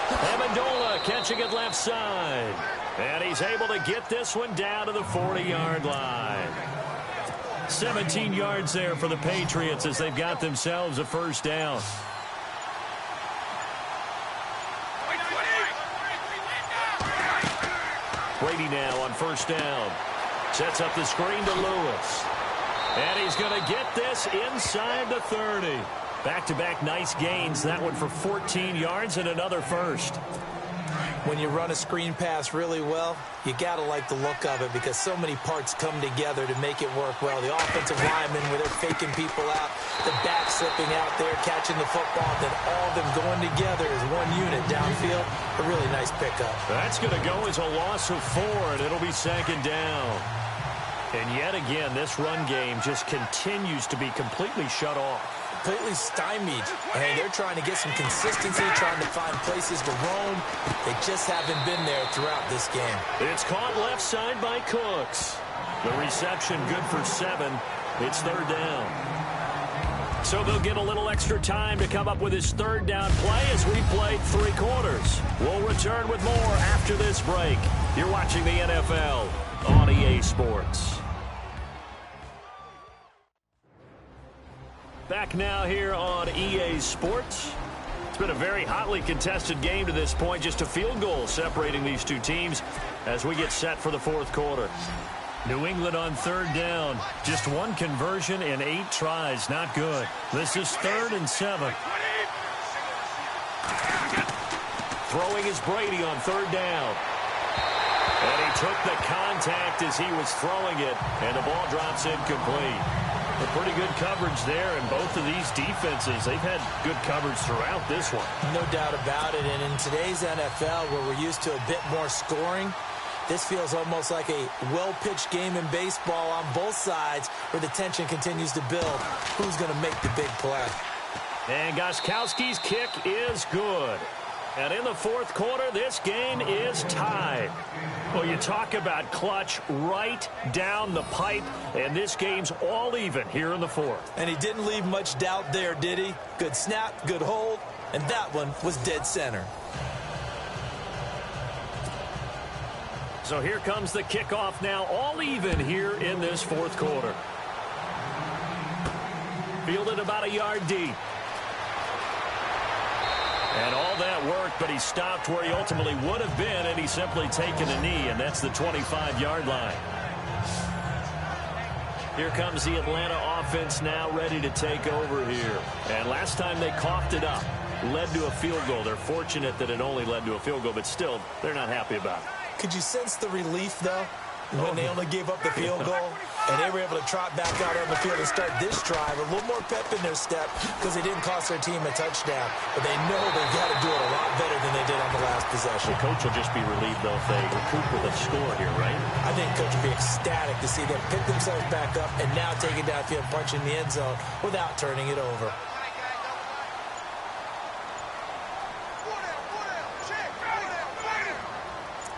Amendola catching it left side. And he's able to get this one down to the 40-yard line. 17 yards there for the Patriots as they've got themselves a first down. Brady now on first down. Sets up the screen to Lewis. And he's going to get this inside the 30. Back-to-back nice gains. That one for 14 yards and another first. When you run a screen pass really well, you got to like the look of it because so many parts come together to make it work well. The offensive linemen, where they're faking people out, the back slipping out there, catching the football, then all of them going together as one unit downfield. A really nice pickup. That's going to go as a loss of 4, and it'll be second down. And yet again, this run game just continues to be completely shut off. Completely stymied. Hey, they're trying to get some consistency, trying to find places to roam. They just haven't been there throughout this game. It's caught left side by Cooks. The reception good for 7. It's third down. So they'll get a little extra time to come up with his third down play as we played 3 quarters. We'll return with more after this break. You're watching the NFL on EA Sports. Back now here on EA Sports. It's been a very hotly contested game to this point. Just a field goal separating these two teams as we get set for the fourth quarter. New England on third down. Just one conversion in 8 tries. Not good. This is 3rd and 7. Throwing is Brady on third down. And he took the contact as he was throwing it. And the ball drops incomplete. A pretty good coverage there, and both of these defenses, they've had good coverage throughout this one. No doubt about it, and in today's NFL, where we're used to a bit more scoring, this feels almost like a well-pitched game in baseball on both sides where the tension continues to build. Who's going to make the big play? And Gostkowski's kick is good. And in the fourth quarter, this game is tied. Well, you talk about clutch right down the pipe, and this game's all even here in the fourth. And he didn't leave much doubt there, did he? Good snap, good hold, and that one was dead center. So here comes the kickoff now, all even here in this fourth quarter. Fielded about a yard deep. And all that worked, but he stopped where he ultimately would have been, and he's simply taken a knee, and that's the 25-yard line. Here comes the Atlanta offense now ready to take over here. And last time they coughed it up, led to a field goal. They're fortunate that it only led to a field goal, but still, they're not happy about it. Could you sense the relief, though, when they only gave up the field goal? And they were able to trot back out on the field and start this drive. A little more pep in their step because they didn't cost their team a touchdown. But they know they've got to do it a lot better than they did on the last possession. The coach will just be relieved, though, if they recoup with a score here, right? I think coach will be ecstatic to see them pick themselves back up and now take it downfield and punch in the end zone without turning it over.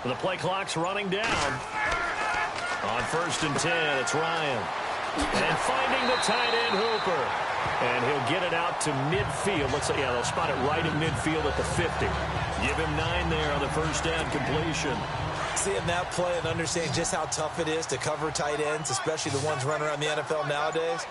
The play clock's running down. On 1st and 10, it's Ryan. And finding the tight end, Hooper. And he'll get it out to midfield. Looks like, yeah, they'll spot it right at midfield at the 50. Give him 9 there on the first down completion. Seeing that play and understanding just how tough it is to cover tight ends, especially the ones running around the NFL nowadays,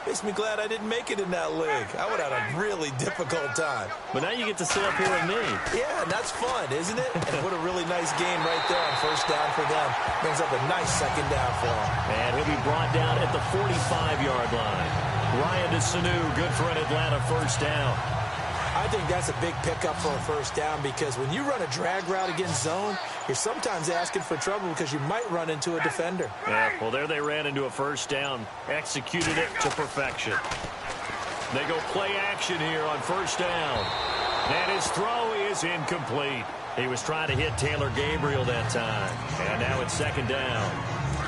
makes me glad I didn't make it in that league. I would have had a really difficult time. But now you get to sit up here with me. Yeah, and that's fun, isn't it? And what a really nice game right there on first down for them. Brings up a nice second down for them. And he'll be brought down at the 45-yard line. Ryan to Sanu, good for an Atlanta first down. I think that's a big pickup for a first down because when you run a drag route against zone, you're sometimes asking for trouble because you might run into a defender. Yeah, well, there they ran into a first down. Executed it to perfection. They go play action here on first down. And his throw is incomplete. He was trying to hit Taylor Gabriel that time. And now it's second down.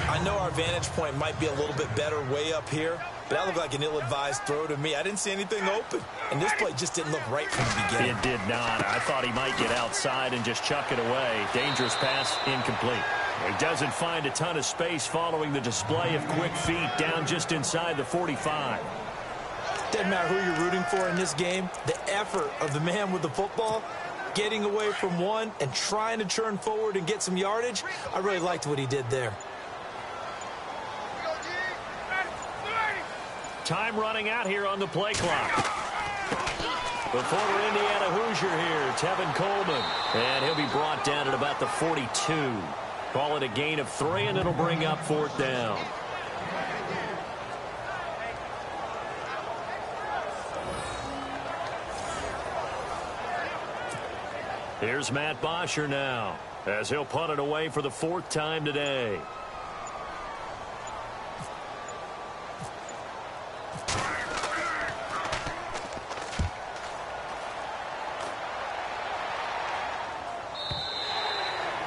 I know our vantage point might be a little bit better way up here, but that looked like an ill-advised throw to me. I didn't see anything open, and this play just didn't look right from the beginning. It did not. I thought he might get outside and just chuck it away. Dangerous pass, incomplete. He doesn't find a ton of space following the display of quick feet down just inside the 45. Doesn't matter who you're rooting for in this game. The effort of the man with the football, getting away from one and trying to churn forward and get some yardage, I really liked what he did there. Time running out here on the play clock. The former Indiana Hoosier here, Tevin Coleman. And he'll be brought down at about the 42. Call it a gain of 3, and it'll bring up 4th down. Here's Matt Bosher now, as he'll punt it away for the 4th time today.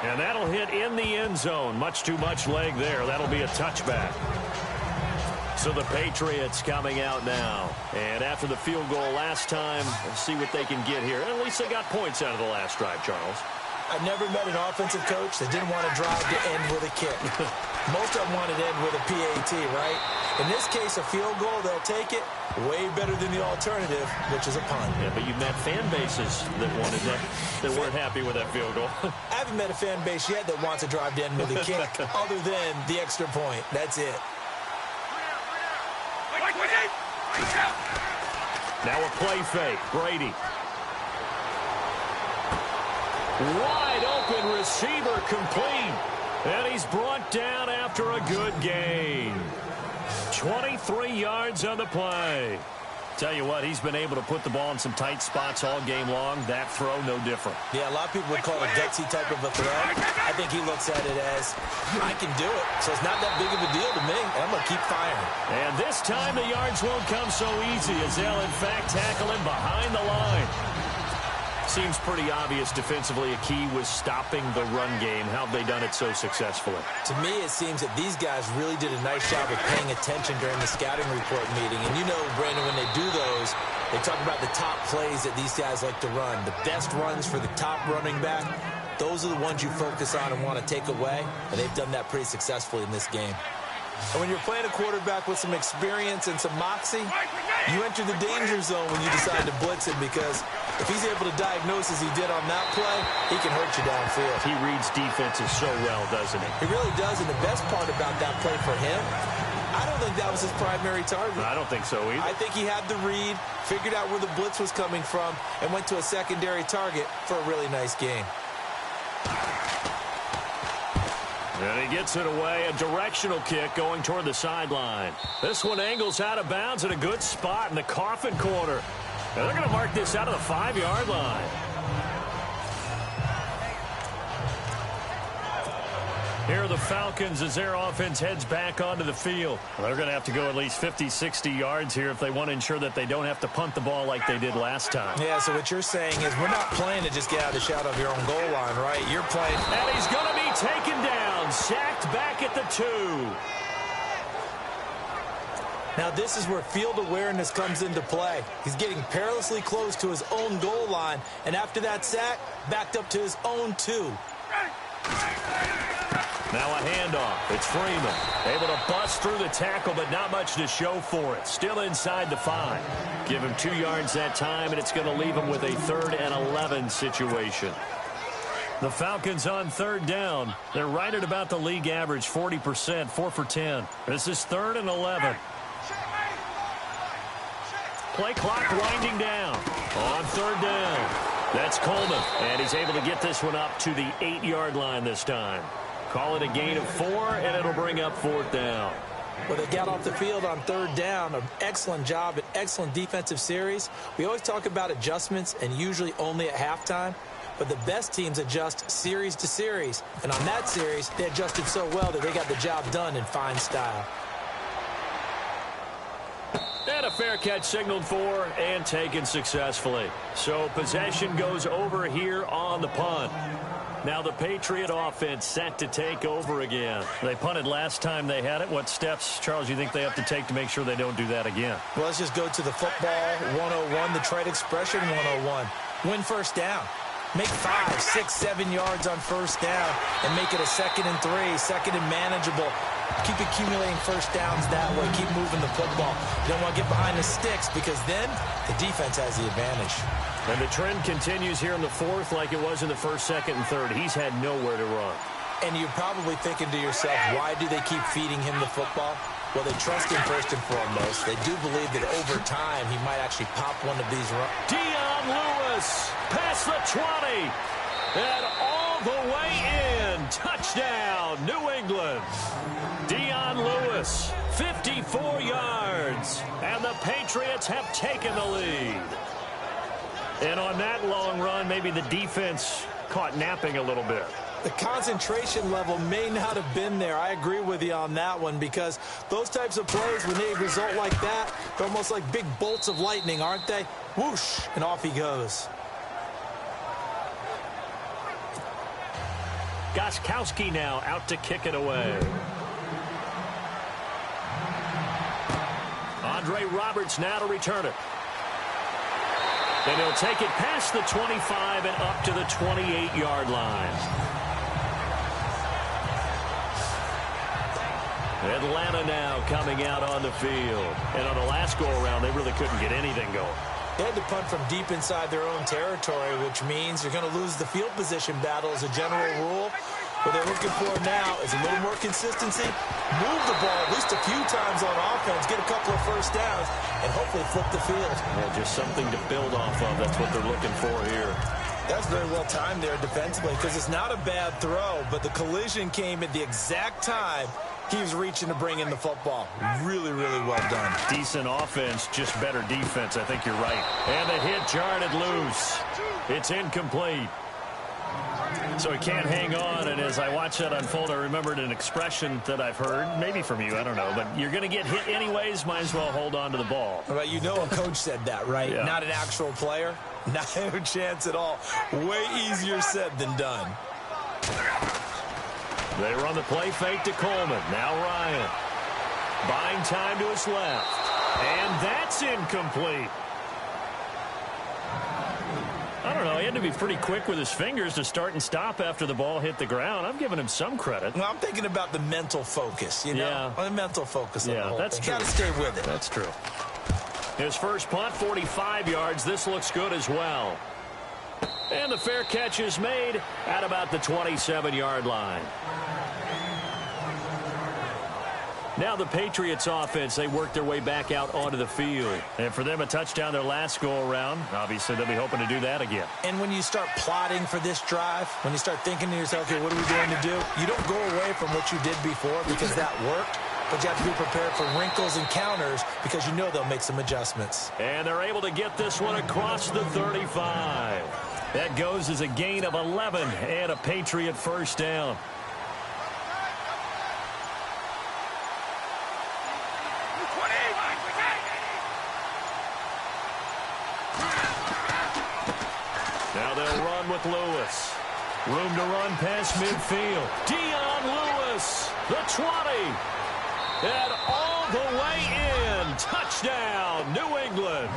And that'll hit in the end zone. Much too much leg there. That'll be a touchback. So the Patriots coming out now. And after the field goal last time, let's see what they can get here. At least they got points out of the last drive, Charles. I've never met an offensive coach that didn't want to drive to end with a kick. Most of them wanted to end with a PAT, right? In this case, a field goal, they'll take it. Way better than the alternative, which is a punt. Yeah, but you've met fan bases that wanted that, that weren't happy with that field goal. I haven't met a fan base yet that wants to drive to end with a kick other than the extra point. That's it. Now a play fake. Brady. Wide open receiver complete. And he's brought down after a good gain. 23 yards on the play. Tell you what, he's been able to put the ball in some tight spots all game long. That throw, no different. Yeah, a lot of people would call it a gutsy type of a throw. I think he looks at it as, I can do it. So it's not that big of a deal to me. And I'm going to keep firing. And this time the yards won't come so easy as they'll, in fact, tackle him behind the line. Seems pretty obvious defensively a key was stopping the run game. How have they done it so successfully? To me, it seems that these guys really did a nice job of paying attention during the scouting report meeting. And you know, Brandon, when they do those, they talk about the top plays that these guys like to run. The best runs for the top running back, those are the ones you focus on and want to take away. And they've done that pretty successfully in this game. And when you're playing a quarterback with some experience and some moxie, you enter the danger zone when you decide to blitz him, because if he's able to diagnose as he did on that play, he can hurt you downfield. He reads defenses so well, doesn't he? He really does, and the best part about that play for him, I don't think that was his primary target. I don't think so either. I think he had the read, figured out where the blitz was coming from, and went to a secondary target for a really nice game. And he gets it away, a directional kick going toward the sideline. This one angles out of bounds at a good spot in the coffin corner. And they're going to mark this out of the 5-yard line. Here are the Falcons as their offense heads back onto the field. Well, they're going to have to go at least 50, 60 yards here if they want to ensure that they don't have to punt the ball like they did last time. Yeah, so what you're saying is we're not playing to just get out of the shadow of your own goal line, right? You're playing. And he's going to be taken down, sacked back at the 2. Now this is where field awareness comes into play. He's getting perilously close to his own goal line, and after that sack, backed up to his own 2. Now a handoff. It's Freeman. Able to bust through the tackle, but not much to show for it. Still inside the 5. Give him 2 yards that time, and it's going to leave him with a 3rd and 11 situation. The Falcons on 3rd down. They're right at about the league average, 40%, 4 for 10. This is 3rd and 11. Play clock winding down. On 3rd down. That's Coleman, and he's able to get this one up to the 8-yard line this time. Call it a gain of 4, and it'll bring up 4th down. Well, they got off the field on 3rd down. An excellent job, an excellent defensive series. We always talk about adjustments, and usually only at halftime. But the best teams adjust series to series. And on that series, they adjusted so well that they got the job done in fine style. And a fair catch signaled for and taken successfully. So possession goes over here on the punt. Now the Patriot offense set to take over again. They punted last time they had it. What steps, Charles, you think they have to take to make sure they don't do that again? Well, let's just go to the football 101, the trade expression 101. Win 1st down. Make 5, 6, 7 yards on 1st down and make it a 2nd and 3, 2nd and manageable. Keep accumulating 1st downs that way. Keep moving the football. You don't want to get behind the sticks because then the defense has the advantage. And the trend continues here in the 4th like it was in the 1st, 2nd, and 3rd. He's had nowhere to run. And you're probably thinking to yourself, why do they keep feeding him the football? Well, they trust him first and foremost. They do believe that over time he might actually pop one of these runs. Dion Lewis past the 20 and all the way in. Touchdown, New England. Dion Lewis, 54 yards, and the Patriots have taken the lead. And on that long run, maybe the defense caught napping a little bit. The concentration level may not have been there. I agree with you on that one because those types of plays, when they result like that, they're almost like big bolts of lightning, aren't they? Whoosh, and off he goes. Gostkowski now out to kick it away. Andre Roberts now to return it. And he'll take it past the 25 and up to the 28-yard line. Atlanta now coming out on the field. And on the last go-around, they really couldn't get anything going. They had to punt from deep inside their own territory, which means you're going to lose the field position battle as a general rule. What they're looking for now is a little more consistency, move the ball at least a few times on offense, get a couple of 1st downs, and hopefully flip the field. Yeah, just something to build off of. That's what they're looking for here. That's very well timed there defensively because it's not a bad throw, but the collision came at the exact time he was reaching to bring in the football. Really, really well done. Decent offense, just better defense. I think you're right. And the hit jarred it loose. It's incomplete. So he can't hang on, and as I watch that unfold, I remembered an expression that I've heard, maybe from you, I don't know, but you're going to get hit anyways, might as well hold on to the ball. Well, you know a coach said that, right? Yeah. Not an actual player. Not a chance at all. Way easier said than done. They run the play fake to Coleman. Now Ryan. Buying time to his left. And that's incomplete. I don't know. He had to be pretty quick with his fingers to start and stop after the ball hit the ground. I'm giving him some credit. Well, I'm thinking about the mental focus, you know? Yeah. The mental focus on the whole that's thing. true. Got to stay with it. That's true. His first punt, 45 yards. This looks good as well. And the fair catch is made at about the 27-yard line. Now the Patriots offense, they work their way back out onto the field. And for them, a touchdown their last go-around. Obviously, they'll be hoping to do that again. And when you start plotting for this drive, when you start thinking to yourself, okay, what are we going to do? You don't go away from what you did before because that worked. But you have to be prepared for wrinkles and counters because you know they'll make some adjustments. And they're able to get this one across the 35. That goes as a gain of 11 and a Patriot first down. They'll run with Lewis. Room to run past midfield. Dion Lewis, the 20. And all the way in. Touchdown, New England.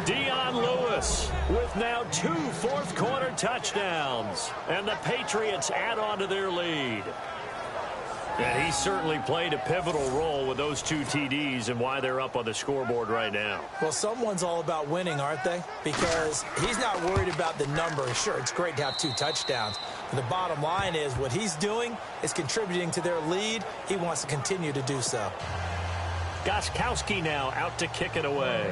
Dion Lewis with now 2 fourth-quarter touchdowns. And the Patriots add on to their lead. And he certainly played a pivotal role with those 2 TDs and why they're up on the scoreboard right now. Well, someone's all about winning, aren't they? Because he's not worried about the number. Sure, it's great to have 2 touchdowns. But the bottom line is what he's doing is contributing to their lead. He wants to continue to do so. Gostkowski now out to kick it away.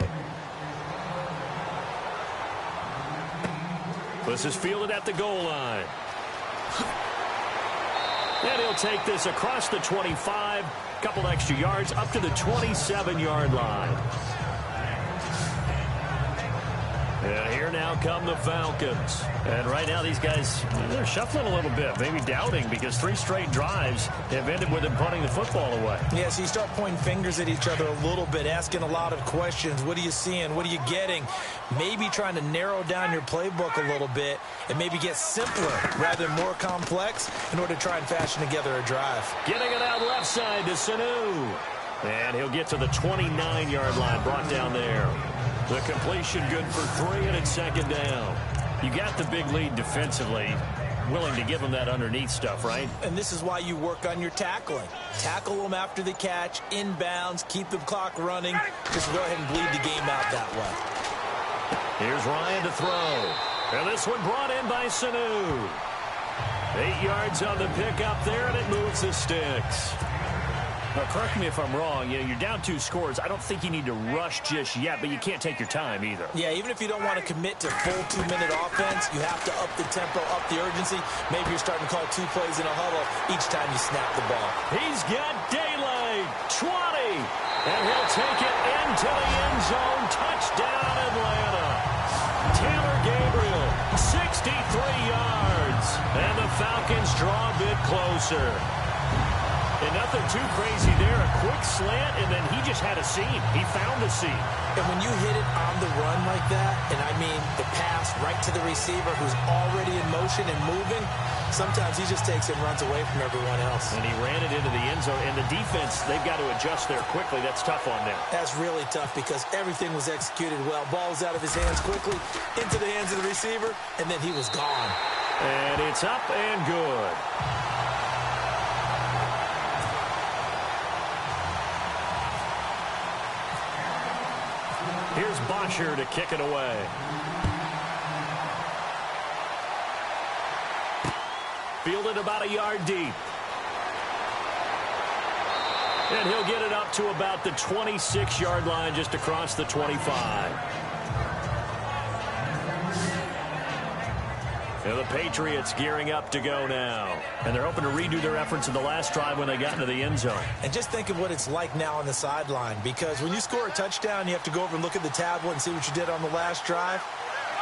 This is fielded at the goal line. And he'll take this across the 25, couple extra yards up to the 27-yard line. And here now come the Falcons. And right now these guys, they're shuffling a little bit, maybe doubting, because 3 straight drives have ended with them punting the football away. Yeah, so you start pointing fingers at each other a little bit, asking a lot of questions. What are you seeing? What are you getting? Maybe trying to narrow down your playbook a little bit and maybe get simpler rather than more complex in order to try and fashion together a drive. Getting it out left side to Sanu. And he'll get to the 29-yard line, brought down there. The completion good for 3, and it's second down. You got the big lead defensively, willing to give them that underneath stuff, right? And this is why you work on your tackling. Tackle them after the catch, inbounds, keep the clock running. Just go ahead and bleed the game out that way. Here's Ryan to throw. And this one brought in by Sanu. 8 yards on the pickup there, and it moves the sticks. Now, correct me if I'm wrong. You're down 2 scores. I don't think you need to rush just yet, but you can't take your time either. Yeah, even if you don't want to commit to full 2-minute offense, you have to up the tempo, up the urgency. Maybe you're starting to call 2 plays in a huddle each time you snap the ball. He's got daylight. 20. And he'll take it into the end zone. Touchdown, Atlanta. Taylor Gabriel, 63 yards. And the Falcons draw a bit closer. And nothing too crazy there. A quick slant, and then he just had a seam. He found a seam. And when you hit it on the run like that, and I mean the pass right to the receiver who's already in motion and moving, sometimes he just takes it and runs away from everyone else. And he ran it into the end zone. And the defense, they've got to adjust there quickly. That's tough on them. That's really tough because everything was executed well. Ball was out of his hands quickly, into the hands of the receiver, and then he was gone. And it's up and good. Here's Bosher to kick it away. Fielded about a yard deep. And he'll get it up to about the 26-yard line, just across the 25. And the Patriots gearing up to go now. And they're hoping to redo their efforts in the last drive when they got into the end zone. And just think of what it's like now on the sideline, because when you score a touchdown, you have to go over and look at the tablet and see what you did on the last drive.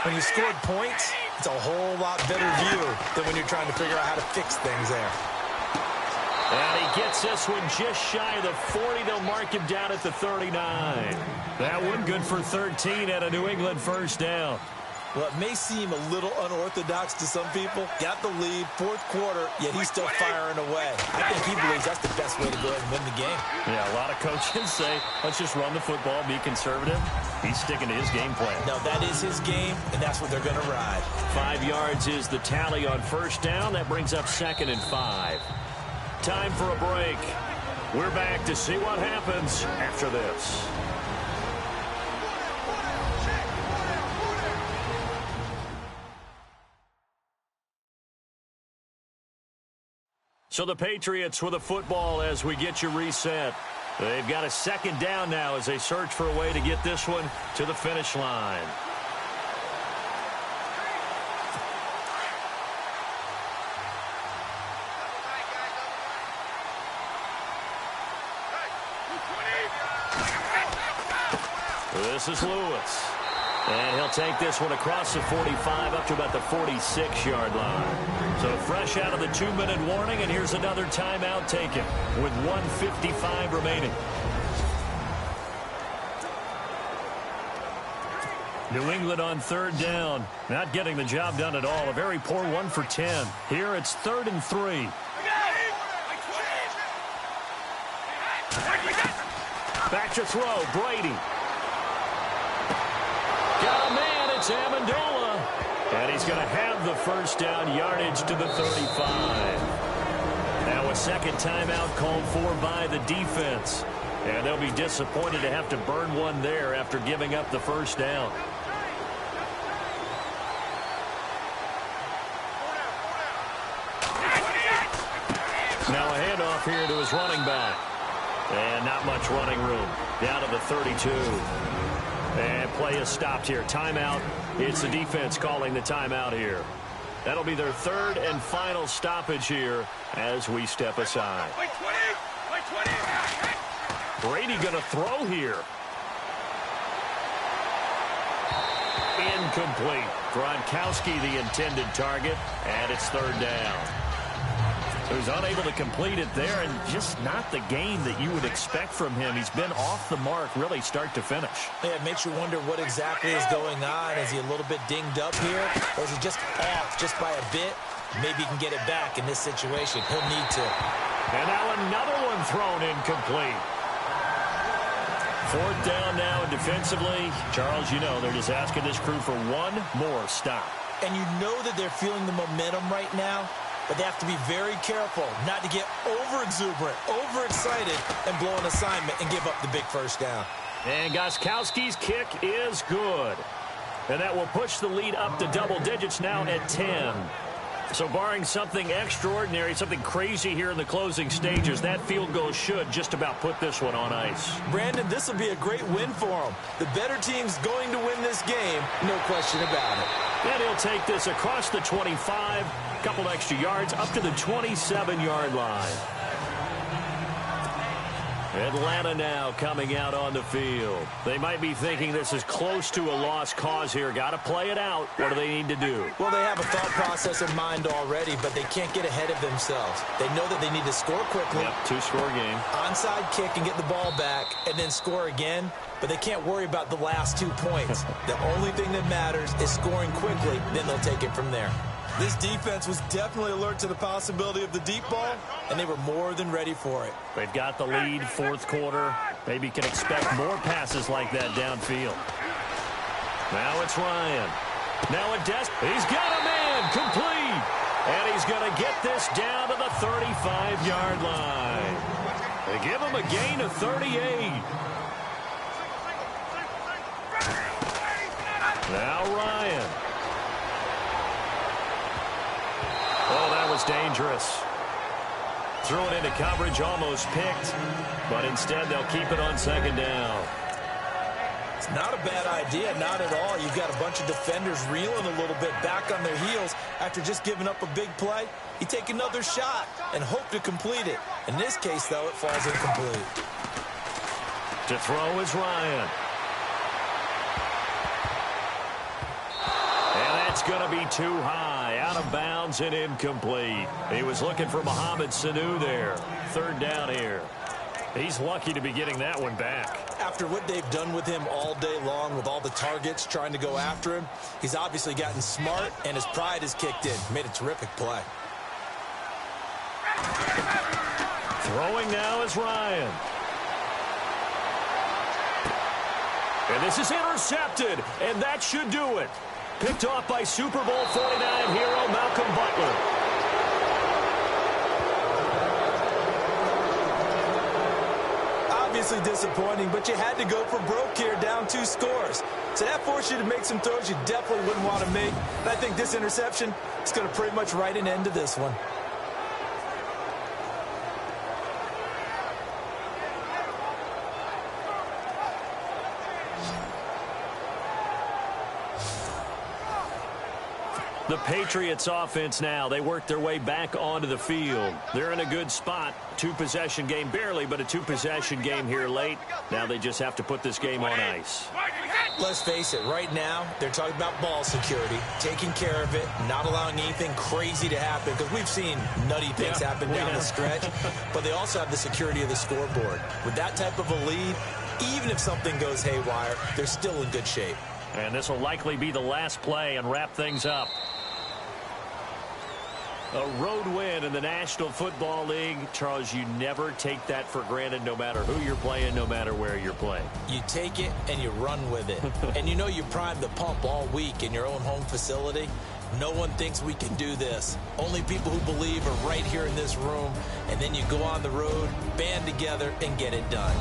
When you scored points, it's a whole lot better view than when you're trying to figure out how to fix things there. And he gets this one just shy of the 40. They'll mark him down at the 39. That one good for 13 at a New England first down. Well, it may seem a little unorthodox to some people. Got the lead, 4th quarter, yet he's still firing away. I think he believes that's the best way to go ahead and win the game. Yeah, a lot of coaches say, let's just run the football, be conservative. He's sticking to his game plan. No, that is his game, and that's what they're going to ride. 5 yards is the tally on first down. That brings up 2nd and 5. Time for a break. We're back to see what happens after this. So the Patriots with a football as we get you reset. They've got a 2nd down now as they search for a way to get this one to the finish line. This is Lewis. And he'll take this one across the 45 up to about the 46-yard line. So fresh out of the 2-minute warning, and here's another timeout taken with 1:55 remaining. New England on third down. Not getting the job done at all. A very poor 1 for 10. Here it's 3rd and 3. Back to throw. Brady. Got a man. It's Amendola. And he's going to have the first down, yardage to the 35. Now a second timeout called for by the defense. And they'll be disappointed to have to burn one there after giving up the first down. Now a handoff here to his running back. And not much running room. Down to the 32. And play is stopped here. Timeout. It's the defense calling the timeout here. That'll be their third and final stoppage here as we step aside. Brady going to throw here. Incomplete. Gronkowski the intended target, and it's third down. He was unable to complete it there, and just not the game that you would expect from him. He's been off the mark really start to finish. Yeah, it makes you wonder what exactly is going on. Is he a little bit dinged up here, or is he just off just by a bit? Maybe he can get it back in this situation. He'll need to. And now another one thrown incomplete. Fourth down now, and defensively, Charles, you know, they're just asking this crew for one more stop. And you know that they're feeling the momentum right now, but they have to be very careful not to get over-exuberant, over-excited, and blow an assignment and give up the big first down. And Gostkowski's kick is good. And that will push the lead up to double digits now at 10. So barring something extraordinary, something crazy here in the closing stages, that field goal should just about put this one on ice. Brandon, this will be a great win for them. The better team's going to win this game, no question about it. And he'll take this across the 25, a couple extra yards, up to the 27-yard line. Atlanta now coming out on the field. They might be thinking this is close to a lost cause here. Got to play it out. What do they need to do? Well, they have a thought process in mind already, but they can't get ahead of themselves. They know that they need to score quickly. Yep, two-score game. Onside kick and get the ball back and then score again, but they can't worry about the last 2 points. The only thing that matters is scoring quickly, then they'll take it from there. This defense was definitely alert to the possibility of the deep ball, and they were more than ready for it. They've got the lead, fourth quarter. Maybe can expect more passes like that downfield. Now it's Ryan. Now a he's got a man complete. And he's going to get this down to the 35-yard line. They give him a gain of 38. Now Ryan. Oh, that was dangerous. Threw it into coverage, almost picked. But instead, they'll keep it on second down. It's not a bad idea, not at all. You've got a bunch of defenders reeling a little bit back on their heels after just giving up a big play. You take another shot and hope to complete it. In this case, though, it falls incomplete. To throw is Ryan. It's going to be too high, out of bounds and incomplete. He was looking for Mohamed Sanu there. Third down here. He's lucky to be getting that one back. After what they've done with him all day long with all the targets trying to go after him, he's obviously gotten smart and his pride has kicked in. Made a terrific play. Throwing now is Ryan. And this is intercepted, and that should do it. Picked off by Super Bowl 49 hero Malcolm Butler. Obviously disappointing, but you had to go for broke here, down 2 scores. So that forced you to make some throws you definitely wouldn't want to make. And I think this interception is going to pretty much write an end to this one. The Patriots offense now, they work their way back onto the field. They're in a good spot. 2-possession game, barely, but a 2-possession game here late. Now they just have to put this game on ice. Let's face it, right now, they're talking about ball security, taking care of it, not allowing anything crazy to happen, because we've seen nutty things happen down the stretch, but they also have the security of the scoreboard. With that type of a lead, even if something goes haywire, they're still in good shape. And this will likely be the last play and wrap things up. A road win in the National Football League. Charles, you never take that for granted no matter who you're playing, no matter where you're playing. You take it and you run with it. And you know you primed the pump all week in your own home facility. No one thinks we can do this. Only people who believe are right here in this room. And then you go on the road, band together, and get it done.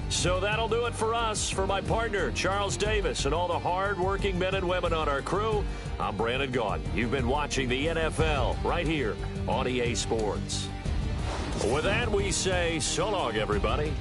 So that'll do it for us. For my partner, Charles Davis, and all the hard-working men and women on our crew, I'm Brandon Gaudin. You've been watching the NFL right here on EA Sports. With that, we say so long, everybody.